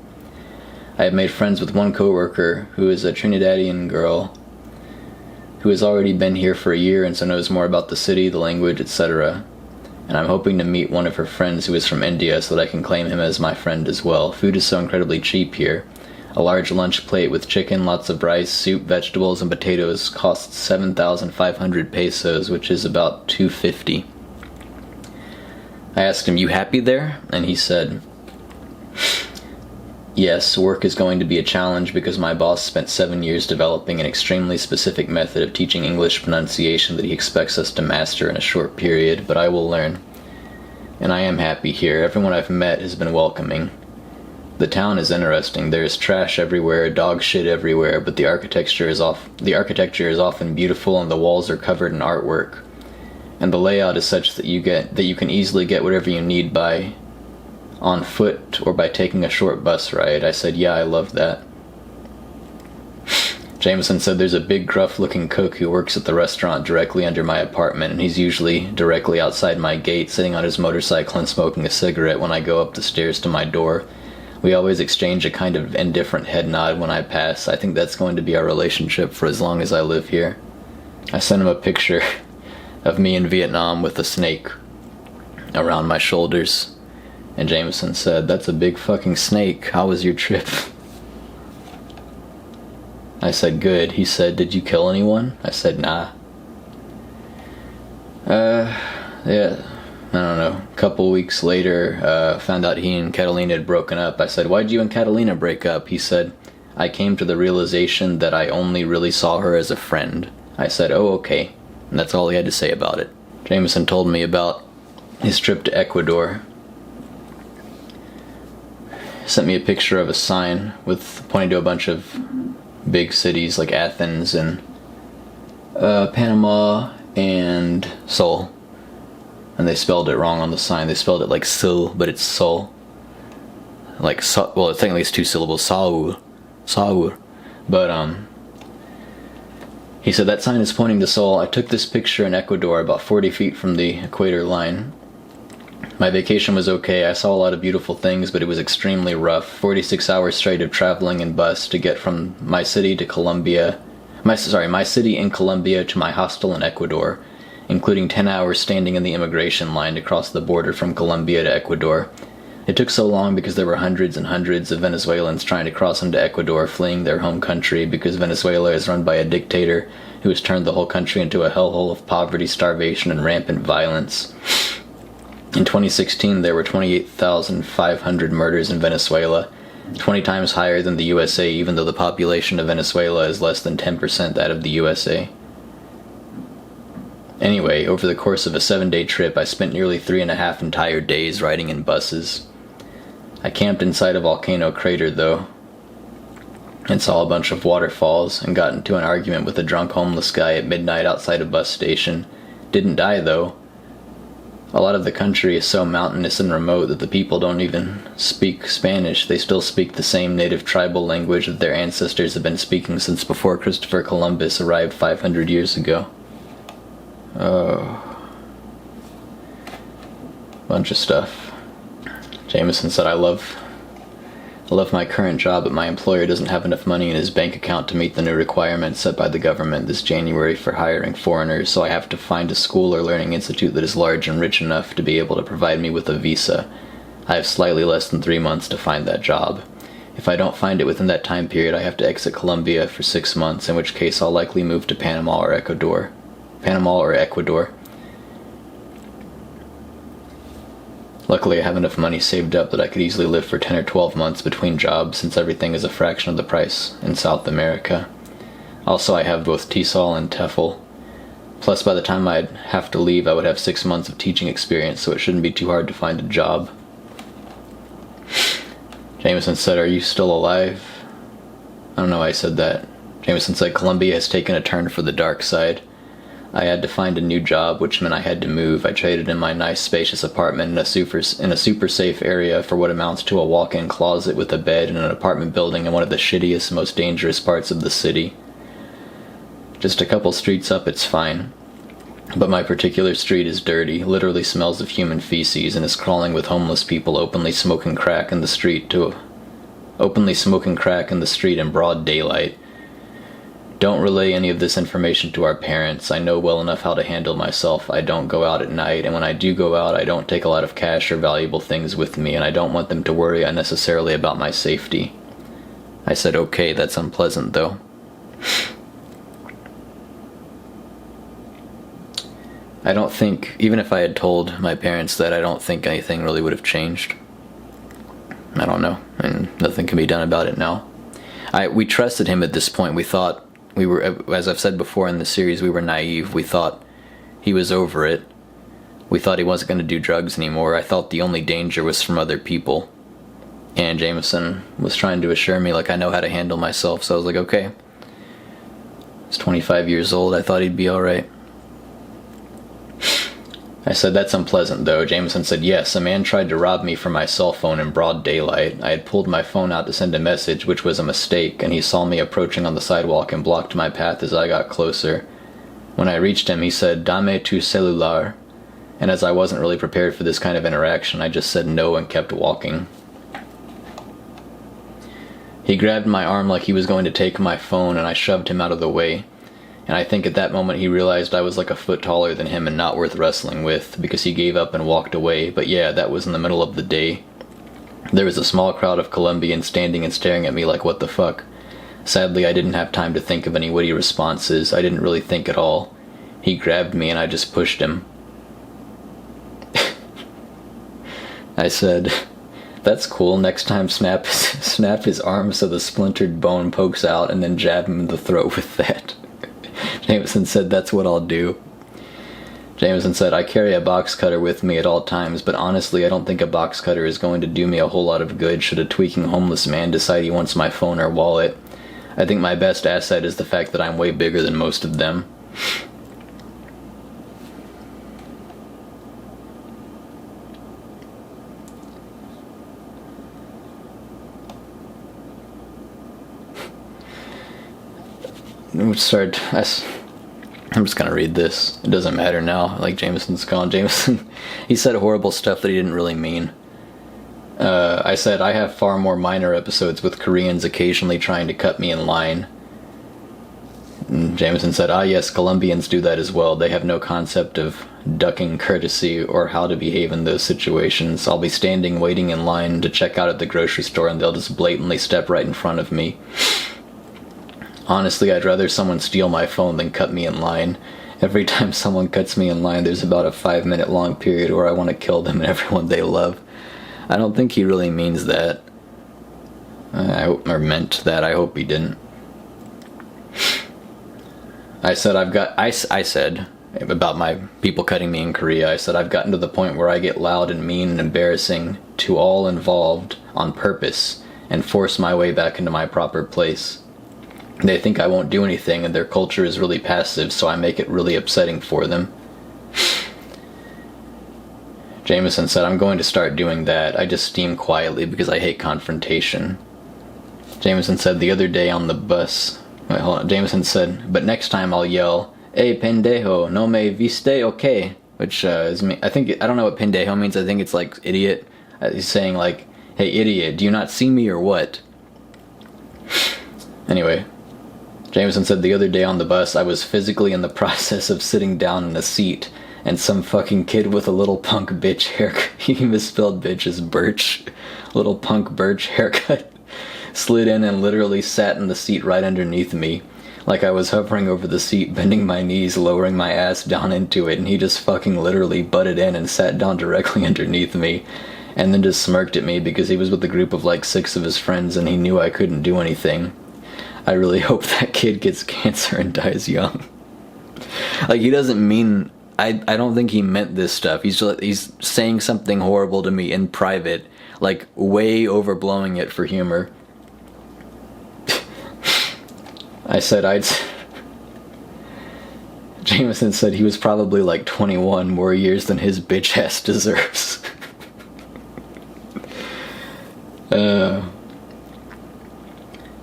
I have made friends with one coworker who is a Trinidadian girl who has already been here for a year and so knows more about the city, the language, etc. And I'm hoping to meet one of her friends who is from India so that I can claim him as my friend as well. Food is so incredibly cheap here. A large lunch plate with chicken, lots of rice, soup, vegetables, and potatoes costs 7,500 pesos, which is about $250. I asked him, you happy there? And he said, yes, work is going to be a challenge because my boss spent 7 years developing an extremely specific method of teaching English pronunciation that he expects us to master in a short period, but I will learn. And I am happy here. Everyone I've met has been welcoming. The town is interesting. There is trash everywhere, dog shit everywhere, but the architecture is often beautiful and the walls are covered in artwork. And the layout is such that you can easily get whatever you need by on foot or by taking a short bus ride. I said, yeah, I love that. Jamison said there's a big gruff-looking cook who works at the restaurant directly under my apartment, and he's usually directly outside my gate, sitting on his motorcycle and smoking a cigarette when I go up the stairs to my door. We always exchange a kind of indifferent head nod when I pass. I think that's going to be our relationship for as long as I live here. I sent him a picture of me in Vietnam with a snake around my shoulders. And Jamison said, that's a big fucking snake. How was your trip? I said, good. He said, did you kill anyone? I said, nah. Yeah. I don't know, a couple weeks later, found out he and Catalina had broken up. I said, why'd you and Catalina break up? He said, I came to the realization that I only really saw her as a friend. I said, oh, okay. And that's all he had to say about it. Jamison told me about his trip to Ecuador. Sent me a picture of a sign with pointing to a bunch of big cities like Athens and Panama and Seoul. And they spelled it wrong on the sign. They spelled it like Seoul, but it's Seoul. Like, well, technically it's 2 syllables, Saur. But, he said that sign is pointing to Seoul. I took this picture in Ecuador, about 40 feet from the equator line. My vacation was okay. I saw a lot of beautiful things, but it was extremely rough. 46 hours straight of traveling in bus to get from my city to Colombia. My city in Colombia to my hostel in Ecuador, including 10 hours standing in the immigration line to cross the border from Colombia to Ecuador. It took so long because there were hundreds and hundreds of Venezuelans trying to cross into Ecuador, fleeing their home country because Venezuela is run by a dictator who has turned the whole country into a hellhole of poverty, starvation, and rampant violence. In 2016, there were 28,500 murders in Venezuela, 20 times higher than the USA, even though the population of Venezuela is less than 10% that of the USA. Anyway, over the course of a 7-day trip, I spent nearly 3.5 entire days riding in buses. I camped inside a volcano crater, though, and saw a bunch of waterfalls, and got into an argument with a drunk homeless guy at midnight outside a bus station. Didn't die, though. A lot of the country is so mountainous and remote that the people don't even speak Spanish. They still speak the same native tribal language that their ancestors have been speaking since before Christopher Columbus arrived 500 years ago. Oh. Bunch of stuff. Jamison said, I love my current job, but my employer doesn't have enough money in his bank account to meet the new requirements set by the government this January for hiring foreigners, so I have to find a school or learning institute that is large and rich enough to be able to provide me with a visa. I have slightly less than 3 months to find that job. If I don't find it within that time period, I have to exit Colombia for 6 months, in which case I'll likely move to Panama or Ecuador. Luckily, I have enough money saved up that I could easily live for 10 or 12 months between jobs, since everything is a fraction of the price in South America. Also, I have both TESOL and TEFL. Plus, by the time I'd have to leave, I would have 6 months of teaching experience, so it shouldn't be too hard to find a job. Jamison said, are you still alive? I don't know why I said that. Jamison said, Colombia has taken a turn for the dark side. I had to find a new job, which meant I had to move. I traded in my nice, spacious apartment in a super safe area for what amounts to a walk-in closet with a bed in an apartment building in one of the shittiest, most dangerous parts of the city. Just a couple streets up, it's fine. But my particular street is dirty, literally smells of human feces, and is crawling with homeless people openly smoking crack in the street in broad daylight. Don't relay any of this information to our parents. I know well enough how to handle myself. I don't go out at night, and when I do go out, I don't take a lot of cash or valuable things with me, and I don't want them to worry unnecessarily about my safety. I said, okay, that's unpleasant, though. I don't think, even if I had told my parents that, I don't think anything really would have changed. I don't know, and nothing can be done about it now. We trusted him at this point. We thought, as I've said before in the series, we were naive. We thought he was over it. We thought he wasn't going to do drugs anymore. I thought the only danger was from other people. And Jamison was trying to assure me, like, I know how to handle myself, so I was like, okay. He's 25 years old. I thought he'd be alright. I said, that's unpleasant, though. Jamison said, yes, a man tried to rob me from my cell phone in broad daylight. I had pulled my phone out to send a message, which was a mistake, and he saw me approaching on the sidewalk and blocked my path as I got closer. When I reached him, he said, Dame tu celular, and as I wasn't really prepared for this kind of interaction, I just said no and kept walking. He grabbed my arm like he was going to take my phone, and I shoved him out of the way. And I think at that moment he realized I was like a foot taller than him and not worth wrestling with, because he gave up and walked away. But yeah, that was in the middle of the day. There was a small crowd of Colombians standing and staring at me like, what the fuck? Sadly, I didn't have time to think of any witty responses. I didn't really think at all. He grabbed me and I just pushed him. I said, that's cool, next time snap his arm so the splintered bone pokes out, and then jab him in the throat with that. Jamison said, that's what I'll do. Jamison said, I carry a box cutter with me at all times, but honestly I don't think a box cutter is going to do me a whole lot of good should a tweaking homeless man decide he wants my phone or wallet. I think my best asset is the fact that I'm way bigger than most of them. I'm just gonna read this. It doesn't matter now. Like Jamison's gone. Jamison, he said horrible stuff that he didn't really mean. I said, I have far more minor episodes with Koreans occasionally trying to cut me in line. And Jamison said, ah yes, Colombians do that as well. They have no concept of ducking courtesy or how to behave in those situations. I'll be standing waiting in line to check out at the grocery store and they'll just blatantly step right in front of me. Honestly, I'd rather someone steal my phone than cut me in line. Every time someone cuts me in line, there's about a 5-minute long period where I want to kill them and everyone they love. I don't think he really means that. Or meant that. I hope he didn't. I said about my people cutting me in Korea, I said I've gotten to the point where I get loud and mean and embarrassing to all involved on purpose and force my way back into my proper place. They think I won't do anything and their culture is really passive, so I make it really upsetting for them. Jamison said, I'm going to start doing that. I just steam quietly because I hate confrontation. Jamison said the other day on the bus... Wait, hold on. Jamison said, but next time I'll yell, Hey, pendejo, no me viste okay? Which is... I don't know what pendejo means. I think it's like idiot. He's saying like, hey idiot, do you not see me or what? Anyway... Jamison said the other day on the bus, I was physically in the process of sitting down in a seat, and some fucking kid with a little punk bitch haircut, he misspelled bitch as birch, little punk birch haircut, slid in and literally sat in the seat right underneath me, like I was hovering over the seat, bending my knees, lowering my ass down into it, and he just fucking literally butted in and sat down directly underneath me, and then just smirked at me because he was with a group of like 6 of his friends and he knew I couldn't do anything. I really hope that kid gets cancer and dies young. Like, he doesn't mean... I don't think he meant this stuff. He's saying something horrible to me in private, like, way overblowing it for humor. Jamison said he was probably like 21, more years than his bitch ass deserves.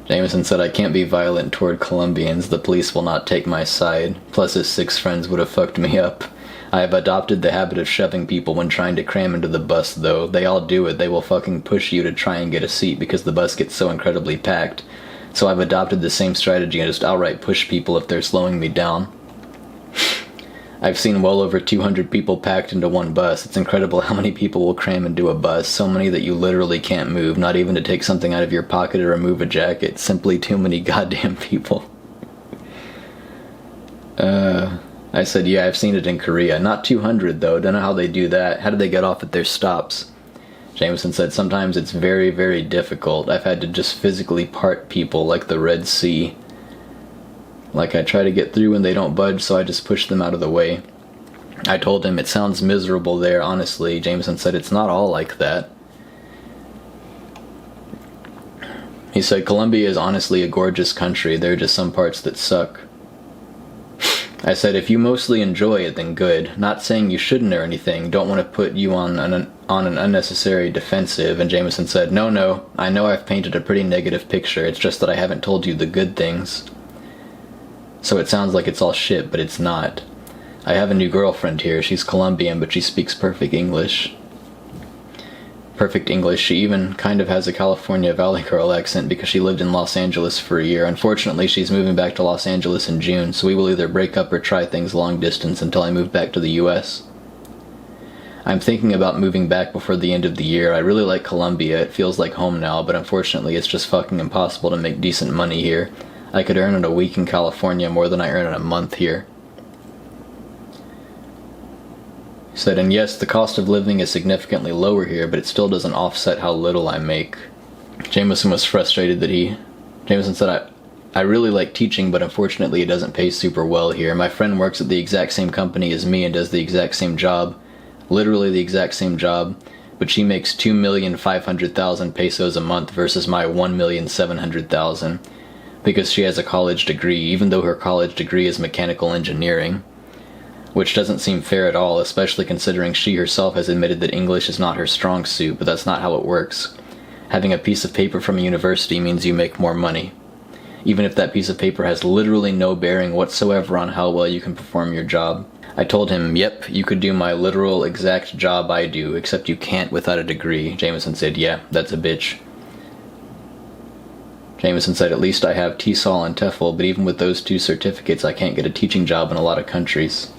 Jamison said, I can't be violent toward Colombians. The police will not take my side. Plus his 6 friends would have fucked me up. I have adopted the habit of shoving people when trying to cram into the bus, though. They all do it. They will fucking push you to try and get a seat because the bus gets so incredibly packed. So I've adopted the same strategy and just outright push people if they're slowing me down. I've seen well over 200 people packed into one bus. It's incredible how many people will cram into a bus, so many that you literally can't move, not even to take something out of your pocket or remove a jacket. Simply too many goddamn people. I said, yeah, I've seen it in Korea. Not 200 though, don't know how they do that. How do they get off at their stops? Jamison said, sometimes it's very, very difficult. I've had to just physically part people like the Red Sea. Like, I try to get through and they don't budge, so I just push them out of the way. I told him, it sounds miserable there, honestly. Jamison said, it's not all like that. He said, Colombia is honestly a gorgeous country. There are just some parts that suck. I said, if you mostly enjoy it, then good. Not saying you shouldn't or anything. Don't want to put you on an unnecessary defensive. And Jamison said, no, I know I've painted a pretty negative picture. It's just that I haven't told you the good things. So it sounds like it's all shit, but it's not. I have a new girlfriend here. She's Colombian, but she speaks perfect English. Perfect English. She even kind of has a California Valley Girl accent because she lived in Los Angeles for a year. Unfortunately, she's moving back to Los Angeles in June, so we will either break up or try things long distance until I move back to the US. I'm thinking about moving back before the end of the year. I really like Colombia. It feels like home now, but unfortunately it's just fucking impossible to make decent money here. I could earn in a week in California more than I earn in a month here. He said, and yes, the cost of living is significantly lower here, but it still doesn't offset how little I make. Jamison was frustrated that Jamison said, I really like teaching, but unfortunately it doesn't pay super well here. My friend works at the exact same company as me and does the exact same job, literally the exact same job, but she makes 2,500,000 pesos a month versus my 1,700,000 because she has a college degree, even though her college degree is mechanical engineering, which doesn't seem fair at all, especially considering she herself has admitted that English is not her strong suit, but that's not how it works. Having a piece of paper from a university means you make more money, even if that piece of paper has literally no bearing whatsoever on how well you can perform your job. I told him, yep, you could do my literal exact job I do, except you can't without a degree. Jamison said, yeah, that's a bitch. Jamison said, at least I have TESOL and TEFL, but even with those 2 certificates I can't get a teaching job in a lot of countries.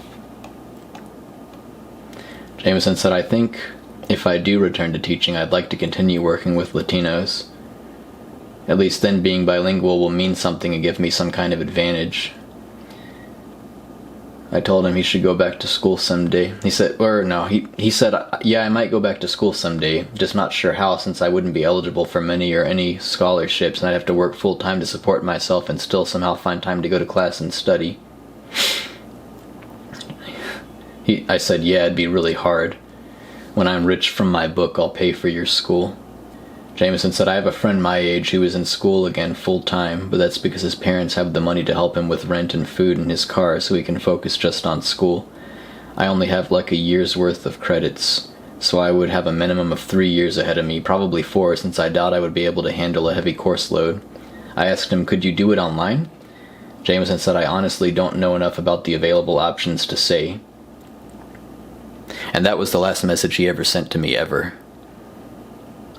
Jamison said, I think if I do return to teaching, I'd like to continue working with Latinos. At least then being bilingual will mean something and give me some kind of advantage. I told him he should go back to school someday. He said, he said, yeah, I might go back to school someday, just not sure how since I wouldn't be eligible for many or any scholarships and I'd have to work full-time to support myself and still somehow find time to go to class and study. I said, yeah, it'd be really hard. When I'm rich from my book, I'll pay for your school. Jamison said, I have a friend my age who is in school again full-time, but that's because his parents have the money to help him with rent and food and his car so he can focus just on school. I only have like a year's worth of credits, so I would have a minimum of 3 years ahead of me, probably 4, since I doubt I would be able to handle a heavy course load. I asked him, could you do it online? Jamison said, I honestly don't know enough about the available options to say. And that was the last message he ever sent to me ever.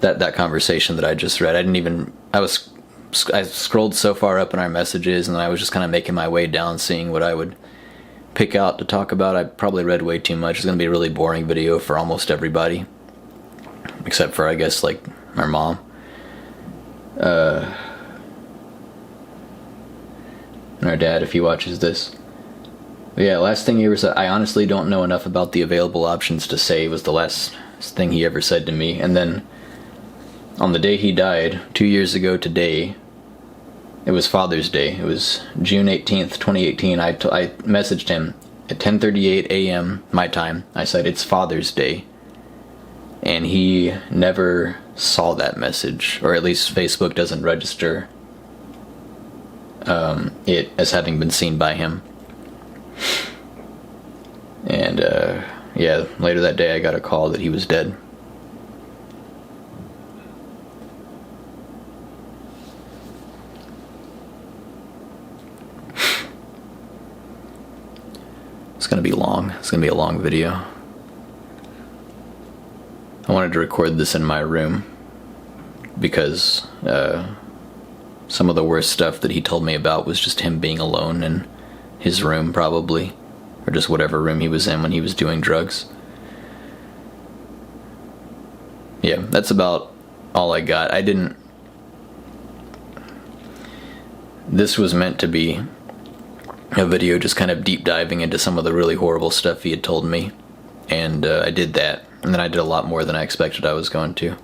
That conversation that I just read, I scrolled so far up in our messages and I was just kind of making my way down, seeing what I would pick out to talk about. I probably read way too much. It's going to be a really boring video for almost everybody. Except for, I guess, like, our mom. And our dad, if he watches this. But yeah, last thing he ever said, I honestly don't know enough about the available options to say, was the last thing he ever said to me. And then on the day he died, 2 years ago today, it was Father's Day. It was June 18th, 2018. I messaged him at 10:38 a.m. my time. I said, it's Father's Day. And he never saw that message, or at least Facebook doesn't register it as having been seen by him. And yeah, later that day I got a call that he was dead. It's gonna be long. It's gonna be a long video. I wanted to record this in my room because some of the worst stuff that he told me about was just him being alone in his room, probably, or just whatever room he was in when he was doing drugs. Yeah, that's about all I got. This was meant to be a video just kind of deep diving into some of the really horrible stuff he had told me, and I did that, and then I did a lot more than I expected I was going to.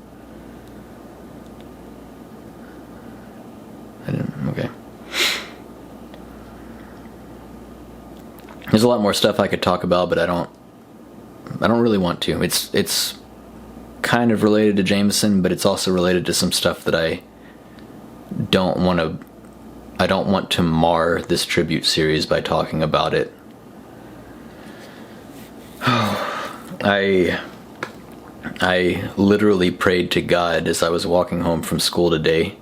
Okay. There's a lot more stuff I could talk about, but I don't really want to. It's kind of related to Jamison, but it's also related to some stuff that I don't want to mar this tribute series by talking about it. I literally prayed to God as I was walking home from school today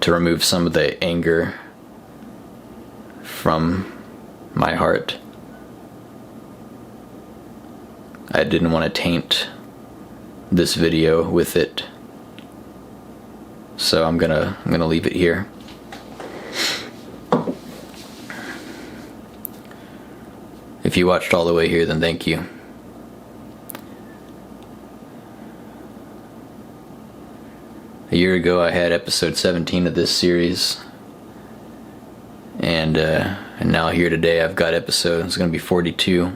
to remove some of the anger from my heart. I didn't want to taint this video with it, so I'm gonna leave it here. If you watched all the way here, then thank you. A year ago I had episode 17 of this series, and now here today I've got it's going to be 42.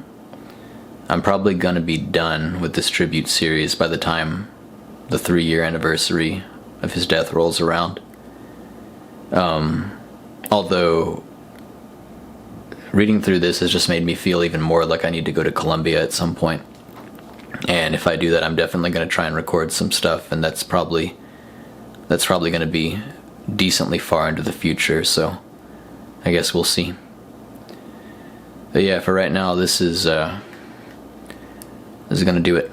I'm probably going to be done with this tribute series by the time the 3-year anniversary of his death rolls around. Although, reading through this has just made me feel even more like I need to go to Colombia at some point. And if I do that, I'm definitely going to try and record some stuff, and that's probably going to be decently far into the future, so I guess we'll see. But yeah, for right now, this is going to do it.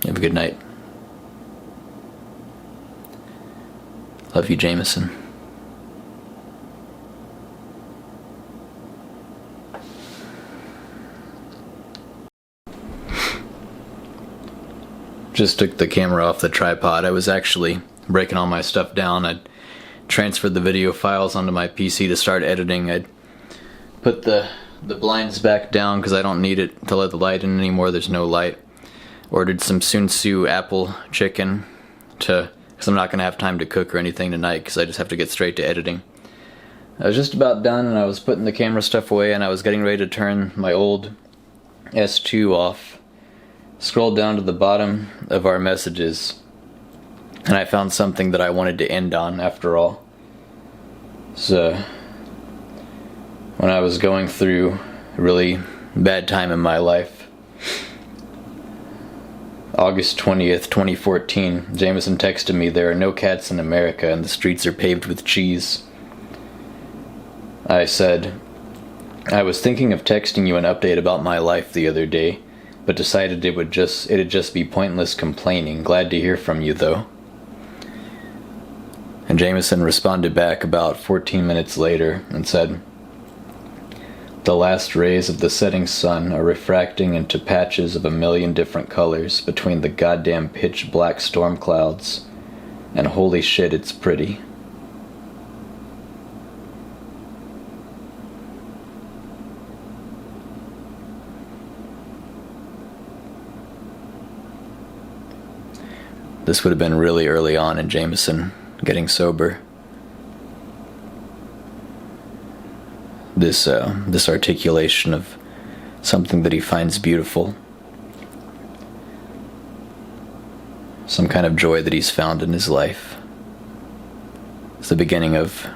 Have a good night. Love you, Jamison. Just took the camera off the tripod. I was actually breaking all my stuff down. I transferred the video files onto my PC to start editing. I'd put the blinds back down because I don't need it to let the light in anymore. There's no light. Ordered some Sunsu apple chicken because I'm not going to have time to cook or anything tonight because I just have to get straight to editing. I was just about done and I was putting the camera stuff away and I was getting ready to turn my old S2 off. Scrolled down to the bottom of our messages and I found something that I wanted to end on after all. So, when I was going through a really bad time in my life, August 20th, 2014, Jamison texted me, "There are no cats in America and the streets are paved with cheese." I said, "I was thinking of texting you an update about my life the other day, but decided it'd just be pointless complaining. Glad to hear from you, though." And Jamison responded back about 14 minutes later and said, "The last rays of the setting sun are refracting into patches of a million different colors between the goddamn pitch black storm clouds, and holy shit, it's pretty." This would have been really early on in Jamison getting sober. This articulation of something that he finds beautiful. Some kind of joy that he's found in his life. It's the beginning of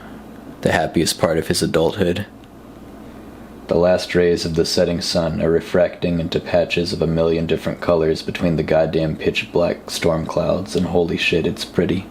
the happiest part of his adulthood. The last rays of the setting sun are refracting into patches of a million different colors between the goddamn pitch black storm clouds, and holy shit, it's pretty.